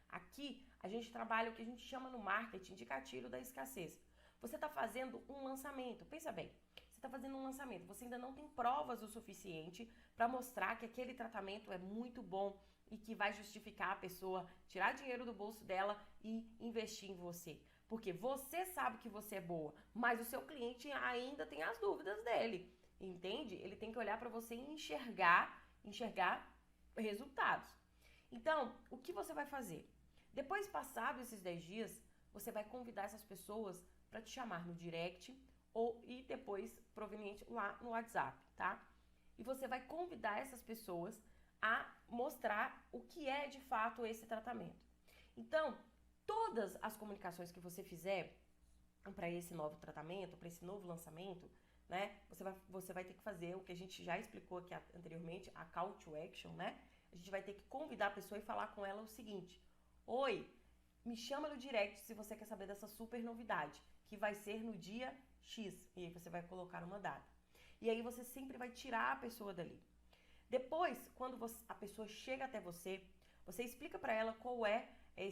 Aqui, a gente trabalha o que a gente chama no marketing de gatilho da escassez. Você está fazendo um lançamento, pensa bem, você está fazendo um lançamento, você ainda não tem provas o suficiente para mostrar que aquele tratamento é muito bom e que vai justificar a pessoa tirar dinheiro do bolso dela e investir em você. Porque você sabe que você é boa, mas o seu cliente ainda tem as dúvidas dele, entende? Ele tem que olhar para você e enxergar resultados. Então, o que você vai fazer? Depois, passados esses 10 dias, você vai convidar essas pessoas para te chamar no direct e depois proveniente lá no WhatsApp, tá? E você vai convidar essas pessoas a mostrar o que é de fato esse tratamento. Então, todas as comunicações que você fizer para esse novo tratamento, para esse novo lançamento, né? Você vai ter que fazer o que a gente já explicou aqui anteriormente, a call to action, né? A gente vai ter que convidar a pessoa e falar com ela o seguinte: oi, me chama no direct se você quer saber dessa super novidade, que vai ser no dia X. E aí você vai colocar uma data. E aí você sempre vai tirar a pessoa dali. Depois, quando a pessoa chega até você, você explica para ela qual é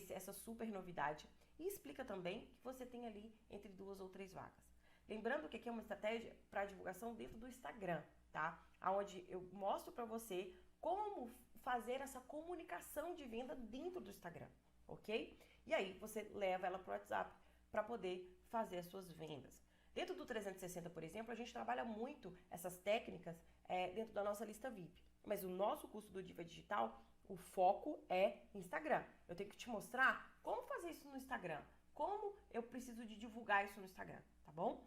essa super novidade e explica também que você tem ali entre 2 ou 3 vagas. Lembrando que aqui é uma estratégia para divulgação dentro do Instagram, tá? Onde eu mostro para você como fazer essa comunicação de venda dentro do Instagram, ok? E aí você leva ela para o WhatsApp para poder fazer as suas vendas. Dentro do 360, por exemplo, a gente trabalha muito essas técnicas dentro da nossa lista VIP. Mas o nosso curso do Diva Digital, o foco é Instagram. Eu tenho que te mostrar como fazer isso no Instagram, como eu preciso de divulgar isso no Instagram, tá bom?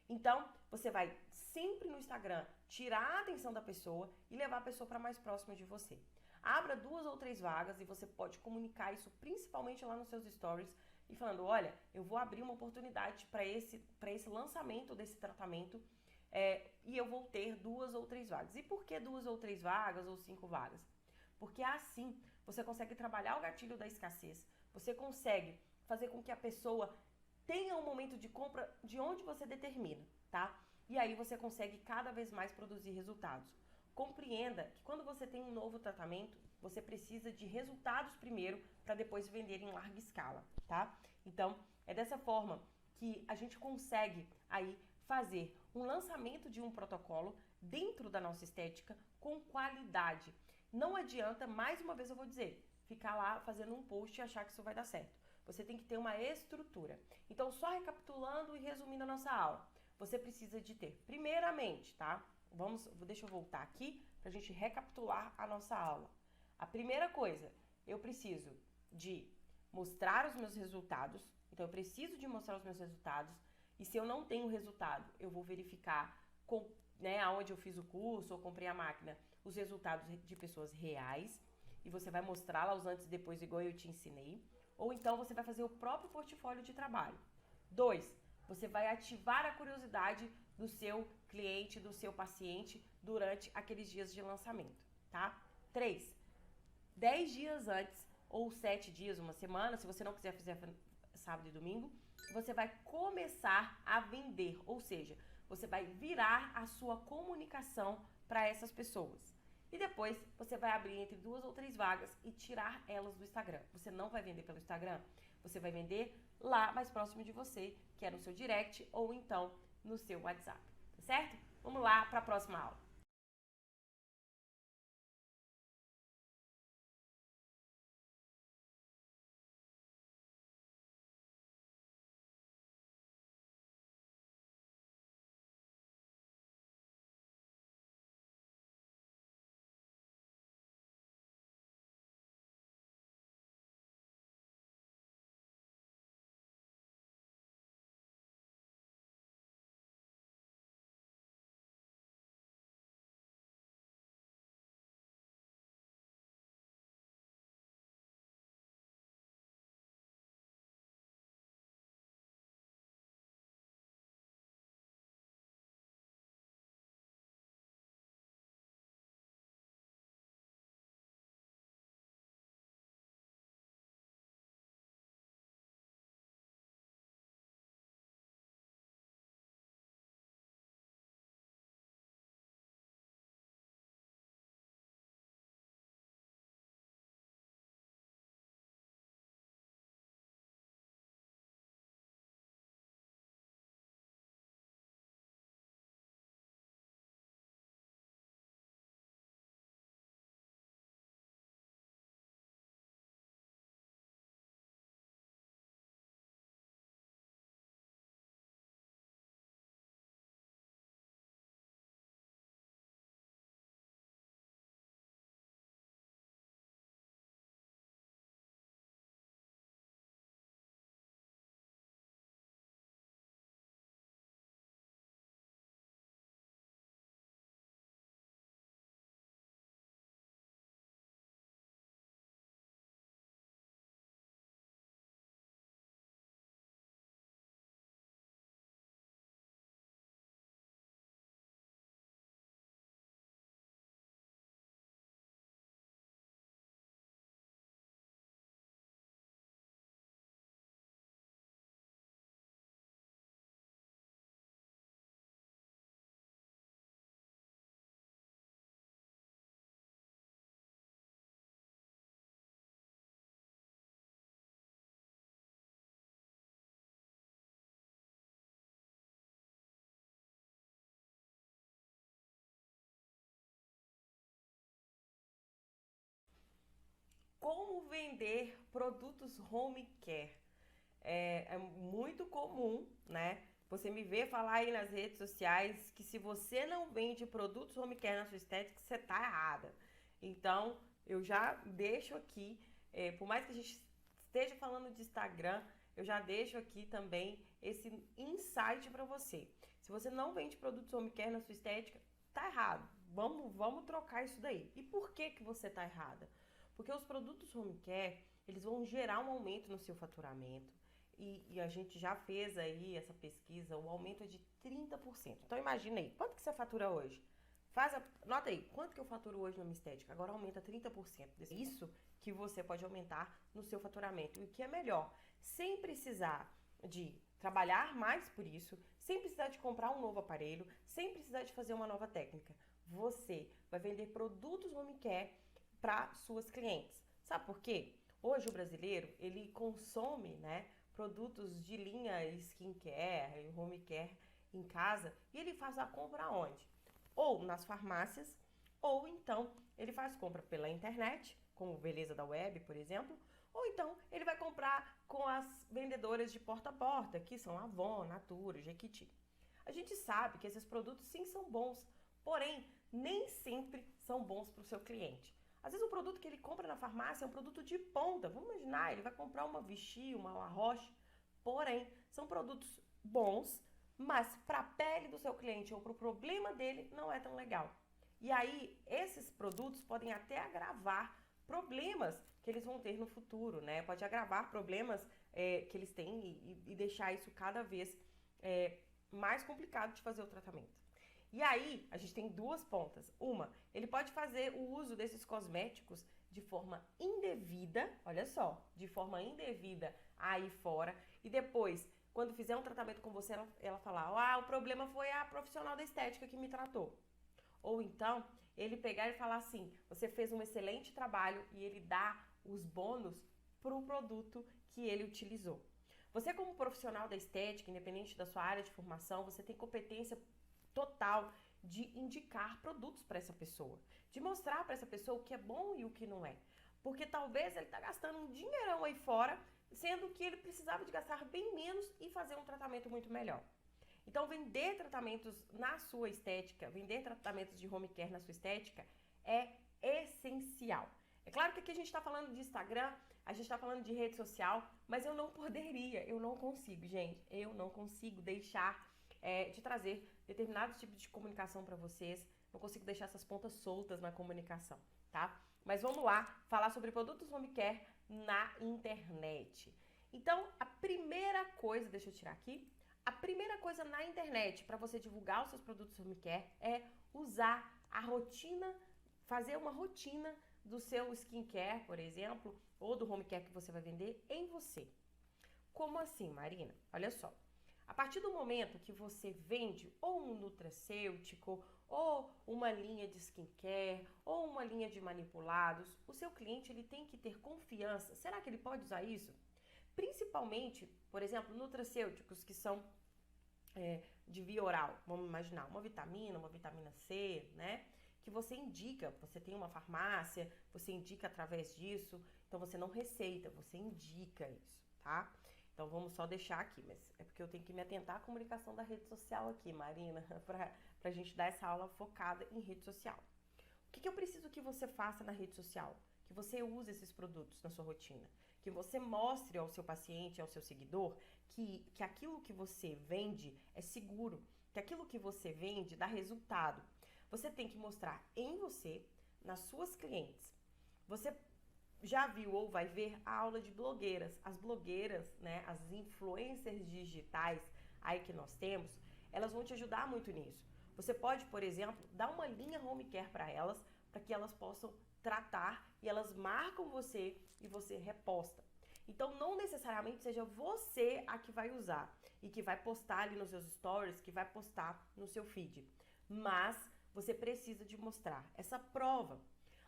Então, você vai sempre no Instagram tirar a atenção da pessoa e levar a pessoa para mais próxima de você. Abra 2 ou 3 vagas e você pode comunicar isso principalmente lá nos seus stories e falando, olha, eu vou abrir uma oportunidade para esse lançamento desse tratamento e eu vou ter 2 ou 3 vagas. E por que 2 ou 3 vagas ou 5 vagas? Porque assim você consegue trabalhar o gatilho da escassez, você consegue fazer com que a pessoa tenha um momento de compra de onde você determina, tá? E aí você consegue cada vez mais produzir resultados. Compreenda que quando você tem um novo tratamento, você precisa de resultados primeiro para depois vender em larga escala, tá? Então, é dessa forma que a gente consegue aí fazer um lançamento de um protocolo dentro da nossa estética com qualidade. Não adianta, mais uma vez eu vou dizer, ficar lá fazendo um post e achar que isso vai dar certo. Você tem que ter uma estrutura. Então, só recapitulando e resumindo a nossa aula, você precisa de ter, primeiramente, tá? Deixa eu voltar aqui pra gente recapitular a nossa aula. A primeira coisa, eu preciso de mostrar os meus resultados. Então, eu preciso de mostrar os meus resultados. E se eu não tenho resultado, eu vou verificar aonde eu fiz o curso ou comprei a máquina, os resultados de pessoas reais. E você vai mostrar lá os antes e depois, igual eu te ensinei. Ou então, você vai fazer o próprio portfólio de trabalho. 2, você vai ativar a curiosidade do seu cliente, do seu paciente, durante aqueles dias de lançamento, tá? 3, 10 dias antes, ou 7 dias, uma semana, se você não quiser fazer sábado e domingo, você vai começar a vender, ou seja, você vai virar a sua comunicação para essas pessoas. E depois você vai abrir entre 2 ou 3 vagas e tirar elas do Instagram. Você não vai vender pelo Instagram, você vai vender lá mais próximo de você, que é no seu direct ou então no seu WhatsApp, tá certo? Vamos lá para a próxima aula. Como vender produtos home care? É muito comum, né? Você me vê falar aí nas redes sociais que se você não vende produtos home care na sua estética, você tá errada. Então, eu já deixo aqui, por mais que a gente esteja falando de Instagram, eu já deixo aqui também esse insight para você. Se você não vende produtos home care na sua estética, tá errado. Vamos trocar isso daí. E por que que você tá errada? Porque os produtos home care, eles vão gerar um aumento no seu faturamento. E a gente já fez aí essa pesquisa, o aumento é de 30%. Então imagina aí, quanto que você fatura hoje? Nota aí, quanto que eu faturo hoje na minha estética? Agora aumenta 30%. Isso que você pode aumentar no seu faturamento. E o que é melhor, sem precisar de trabalhar mais por isso, sem precisar de comprar um novo aparelho, sem precisar de fazer uma nova técnica. Você vai vender produtos home care para suas clientes. Sabe por quê? Hoje o brasileiro, ele consome, né, produtos de linha skincare, home care em casa, e ele faz a compra onde? Ou nas farmácias, ou então ele faz compra pela internet, como Beleza da Web, por exemplo, ou então ele vai comprar com as vendedoras de porta a porta, que são Avon, Natura, Jequiti. A gente sabe que esses produtos sim são bons, porém nem sempre são bons para o seu cliente. Às vezes o produto que ele compra na farmácia é um produto de ponta. Vamos imaginar, ele vai comprar uma Vichy, uma La Roche, porém são produtos bons, mas para a pele do seu cliente ou para o problema dele não é tão legal. E aí esses produtos podem até agravar problemas que eles vão ter no futuro, né? Pode agravar problemas que eles têm e deixar isso cada vez mais complicado de fazer o tratamento. E aí, a gente tem duas pontas. Uma, ele pode fazer o uso desses cosméticos de forma indevida, olha só, de forma indevida aí fora. E depois, quando fizer um tratamento com você, ela falar, o problema foi a profissional da estética que me tratou. Ou então, ele pegar e falar assim, você fez um excelente trabalho e ele dá os bônus para o produto que ele utilizou. Você como profissional da estética, independente da sua área de formação, você tem competência total de indicar produtos para essa pessoa, de mostrar para essa pessoa o que é bom e o que não é. Porque talvez ele está gastando um dinheirão aí fora, sendo que ele precisava de gastar bem menos e fazer um tratamento muito melhor. Então, vender tratamentos na sua estética, vender tratamentos de home care na sua estética é essencial. É claro que aqui a gente está falando de Instagram, a gente está falando de rede social, mas eu não consigo, gente, eu não consigo deixar de trazer determinados tipos de comunicação para vocês, não consigo deixar essas pontas soltas na comunicação, tá? Mas vamos lá, falar sobre produtos home care na internet. Então, a primeira coisa, deixa eu tirar aqui, a primeira coisa na internet para você divulgar os seus produtos home care é usar a rotina, fazer uma rotina do seu skincare, por exemplo, ou do home care que você vai vender em você. Como assim, Marina? Olha só. A partir do momento que você vende ou um nutracêutico, ou uma linha de skincare, ou uma linha de manipulados, o seu cliente ele tem que ter confiança. Será que ele pode usar isso? Principalmente, por exemplo, nutracêuticos que são de via oral. Vamos imaginar uma vitamina C, né? Que você indica, você tem uma farmácia, você indica através disso, então você não receita, você indica isso, tá? Então vamos só deixar aqui, mas é porque eu tenho que me atentar à comunicação da rede social aqui, Marina, pra gente dar essa aula focada em rede social. O que eu preciso que você faça na rede social? Que você use esses produtos na sua rotina, que você mostre ao seu paciente, ao seu seguidor, que aquilo que você vende é seguro, que aquilo que você vende dá resultado. Você tem que mostrar em você, nas suas clientes. Você já viu ou vai ver a aula de blogueiras. As blogueiras, né, as influencers digitais aí que nós temos, elas vão te ajudar muito nisso. Você pode, por exemplo, dar uma linha home care para elas, para que elas possam tratar e elas marcam você e você reposta. Então, não necessariamente seja você a que vai usar e que vai postar ali nos seus stories, que vai postar no seu feed. Mas você precisa de mostrar essa prova.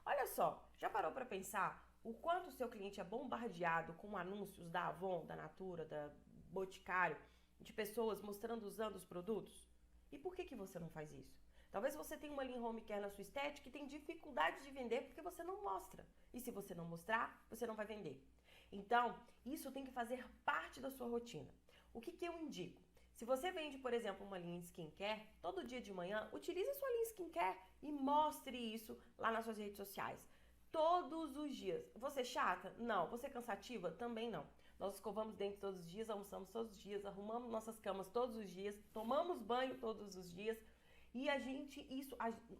Olha só, já parou para pensar o quanto o seu cliente é bombardeado com anúncios da Avon, da Natura, da Boticário, de pessoas mostrando usando os produtos? E por que você não faz isso? Talvez você tenha uma linha home care na sua estética e tem dificuldade de vender porque você não mostra. E se você não mostrar, você não vai vender. Então, isso tem que fazer parte da sua rotina. O que eu indico? Se você vende, por exemplo, uma linha de skincare, todo dia de manhã, utilize a sua linha de skincare e mostre isso lá nas suas redes sociais. Todos os dias. Você é chata? Não. Você é cansativa? Também não. Nós escovamos dentes todos os dias, almoçamos todos os dias, arrumamos nossas camas todos os dias, tomamos banho todos os dias. E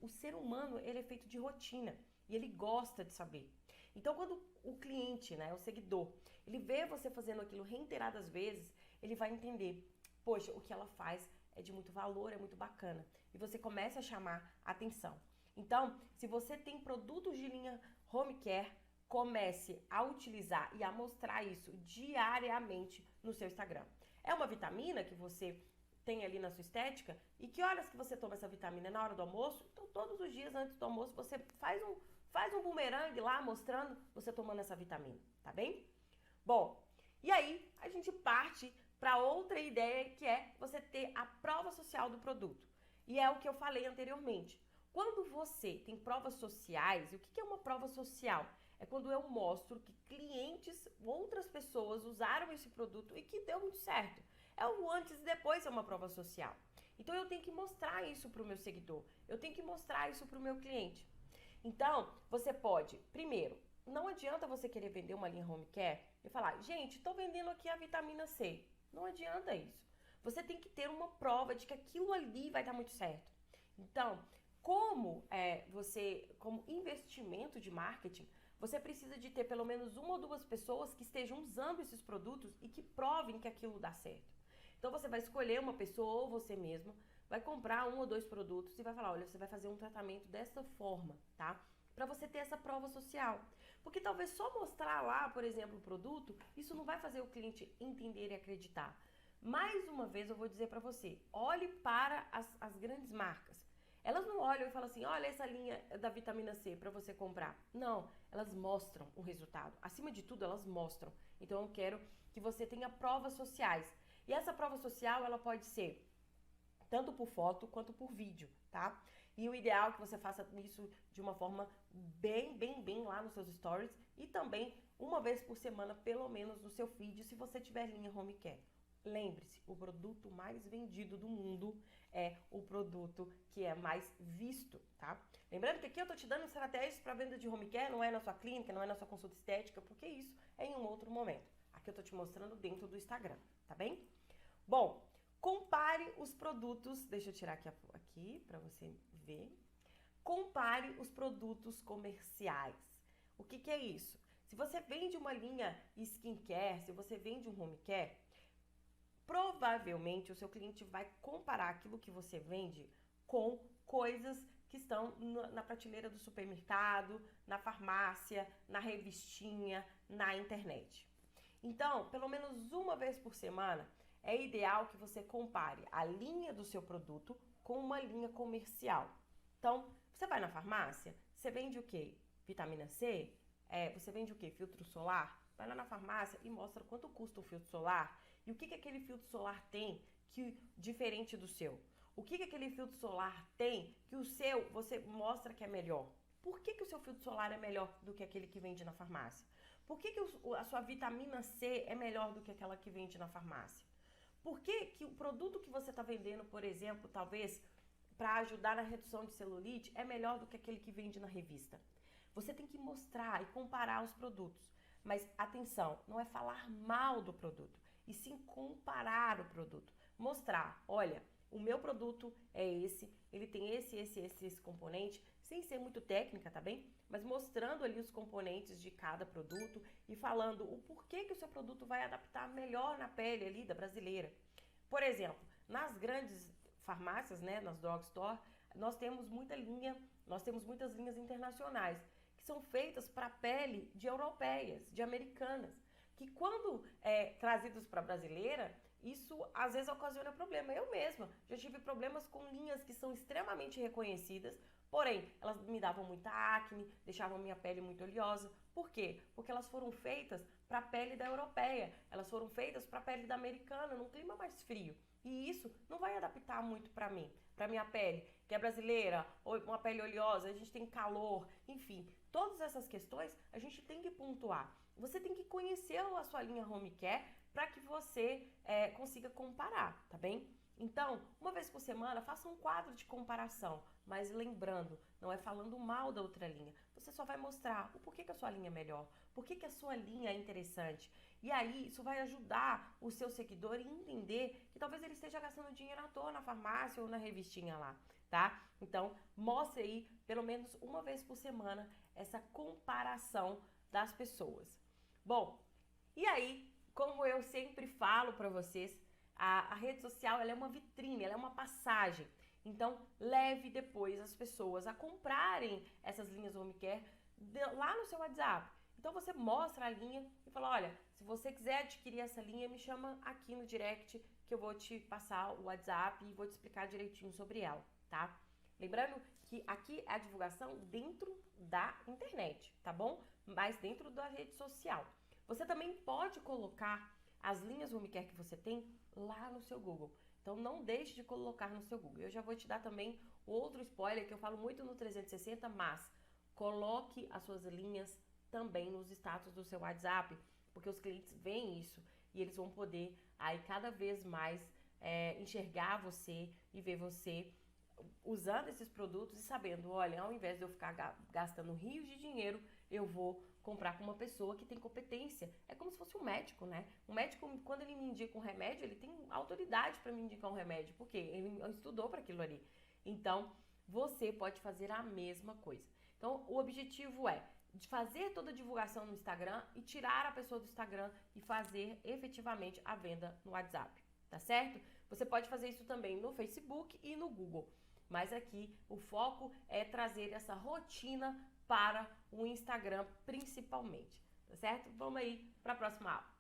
o ser humano, ele é feito de rotina e ele gosta de saber. Então, quando o cliente, né, o seguidor, ele vê você fazendo aquilo reiteradas vezes, ele vai entender, poxa, o que ela faz é de muito valor, é muito bacana. E você começa a chamar a atenção. Então, se você tem produtos de linha home care, comece a utilizar e a mostrar isso diariamente no seu Instagram. É uma vitamina que você tem ali na sua estética, e que horas que você toma essa vitamina? É na hora do almoço? Então, todos os dias antes do almoço, você faz um bumerangue lá, mostrando você tomando essa vitamina, tá bem? Bom, e aí a gente parte para outra ideia, que é você ter a prova social do produto. E é o que eu falei anteriormente. Quando você tem provas sociais, e o que é uma prova social? É quando eu mostro que clientes, outras pessoas usaram esse produto e que deu muito certo. É o antes e depois, é uma prova social. Então eu tenho que mostrar isso para o meu seguidor, eu tenho que mostrar isso para o meu cliente. Então, você pode, primeiro, não adianta você querer vender uma linha home care e falar, gente, estou vendendo aqui a vitamina C. Não adianta isso. Você tem que ter uma prova de que aquilo ali vai dar muito certo. Então, como investimento de marketing, você precisa de ter pelo menos uma ou duas pessoas que estejam usando esses produtos e que provem que aquilo dá certo. Então você vai escolher uma pessoa ou você mesmo, vai comprar um ou dois produtos e vai falar, olha, você vai fazer um tratamento dessa forma, tá? Para você ter essa prova social. Porque talvez só mostrar lá, por exemplo, o produto, isso não vai fazer o cliente entender e acreditar. Mais uma vez eu vou dizer para você, olhe para as grandes marcas. Elas não olham e falam assim, olha essa linha da vitamina C para você comprar. Não, elas mostram o resultado. Acima de tudo, elas mostram. Então eu quero que você tenha provas sociais. E essa prova social, ela pode ser tanto por foto quanto por vídeo, tá? E o ideal é que você faça isso de uma forma bem lá nos seus stories e também uma vez por semana, pelo menos no seu feed, se você tiver linha home care. Lembre-se, o produto mais vendido do mundo é o produto que é mais visto, tá? Lembrando que aqui eu tô te dando estratégias para venda de home care, não é na sua clínica, não é na sua consulta estética, porque isso é em um outro momento. Aqui eu tô te mostrando dentro do Instagram, tá bem? Bom, compare os produtos, deixa eu tirar aqui para você ver. Compare os produtos comerciais. O que é isso? Se você vende uma linha skincare, se você vende um home care, provavelmente o seu cliente vai comparar aquilo que você vende com coisas que estão na prateleira do supermercado, na farmácia, na revistinha, na internet. Então, pelo menos uma vez por semana, é ideal que você compare a linha do seu produto com uma linha comercial. Então, você vai na farmácia, você vende o quê? Vitamina C? Você vende o quê? Filtro solar? Vai lá na farmácia e mostra quanto custa um filtro solar e o que aquele filtro solar tem que diferente do seu. O que aquele filtro solar tem que o seu você mostra que é melhor. Por que o seu filtro solar é melhor do que aquele que vende na farmácia? Por que a sua vitamina C é melhor do que aquela que vende na farmácia? Por que o produto que você está vendendo, por exemplo, talvez para ajudar na redução de celulite, é melhor do que aquele que vende na revista? Você tem que mostrar e comparar os produtos. Mas atenção, não é falar mal do produto, e sim comparar o produto. Mostrar, olha, o meu produto é esse, ele tem esse componente, sem ser muito técnica, tá bem? Mas mostrando ali os componentes de cada produto e falando o porquê que o seu produto vai adaptar melhor na pele ali da brasileira. Por exemplo, nas grandes farmácias, né, nas drugstore, nós temos muitas linhas internacionais que são feitas para a pele de europeias, de americanas, que quando trazidos para a brasileira, isso às vezes ocasiona problema. Eu mesma já tive problemas com linhas que são extremamente reconhecidas, porém elas me davam muita acne, deixavam minha pele muito oleosa. Por quê? Porque elas foram feitas para a pele da europeia, elas foram feitas para a pele da americana, num clima mais frio. E isso não vai adaptar muito para mim, para minha pele, que é brasileira, ou uma pele oleosa, a gente tem calor, enfim, todas essas questões a gente tem que pontuar. Você tem que conhecer a sua linha home care para que você consiga comparar, tá bem? Então, uma vez por semana, faça um quadro de comparação, mas lembrando, não é falando mal da outra linha. Você só vai mostrar o porquê que a sua linha é melhor, porquê que a sua linha é interessante. E aí, isso vai ajudar o seu seguidor a entender que talvez ele esteja gastando dinheiro à toa na farmácia ou na revistinha lá, tá? Então, mostre aí, pelo menos uma vez por semana, essa comparação das pessoas. Bom, e aí, como eu sempre falo para vocês, a rede social ela é uma vitrine, ela é uma passagem. Então, leve depois as pessoas a comprarem essas linhas home care lá no seu WhatsApp. Então, você mostra a linha e fala, olha, se você quiser adquirir essa linha, me chama aqui no direct que eu vou te passar o WhatsApp e vou te explicar direitinho sobre ela, tá? Lembrando que aqui é a divulgação dentro da internet, tá bom? Mas dentro da rede social. Você também pode colocar as linhas home care que você tem lá no seu Google. Então não deixe de colocar no seu Google. Eu já vou te dar também outro spoiler que eu falo muito no 360, mas coloque as suas linhas também nos status do seu WhatsApp, porque os clientes veem isso e eles vão poder aí cada vez mais enxergar você e ver você usando esses produtos e sabendo, olha, ao invés de eu ficar gastando rios de dinheiro, eu vou comprar com uma pessoa que tem competência. É como se fosse um médico, né? Um médico, quando ele me indica um remédio, ele tem autoridade para me indicar um remédio, porque ele estudou para aquilo ali. Então, você pode fazer a mesma coisa. Então, o objetivo é de fazer toda a divulgação no Instagram e tirar a pessoa do Instagram e fazer efetivamente a venda no WhatsApp, tá certo? Você pode fazer isso também no Facebook e no Google. Mas aqui o foco é trazer essa rotina para o Instagram principalmente, tá certo? Vamos aí para a próxima aula.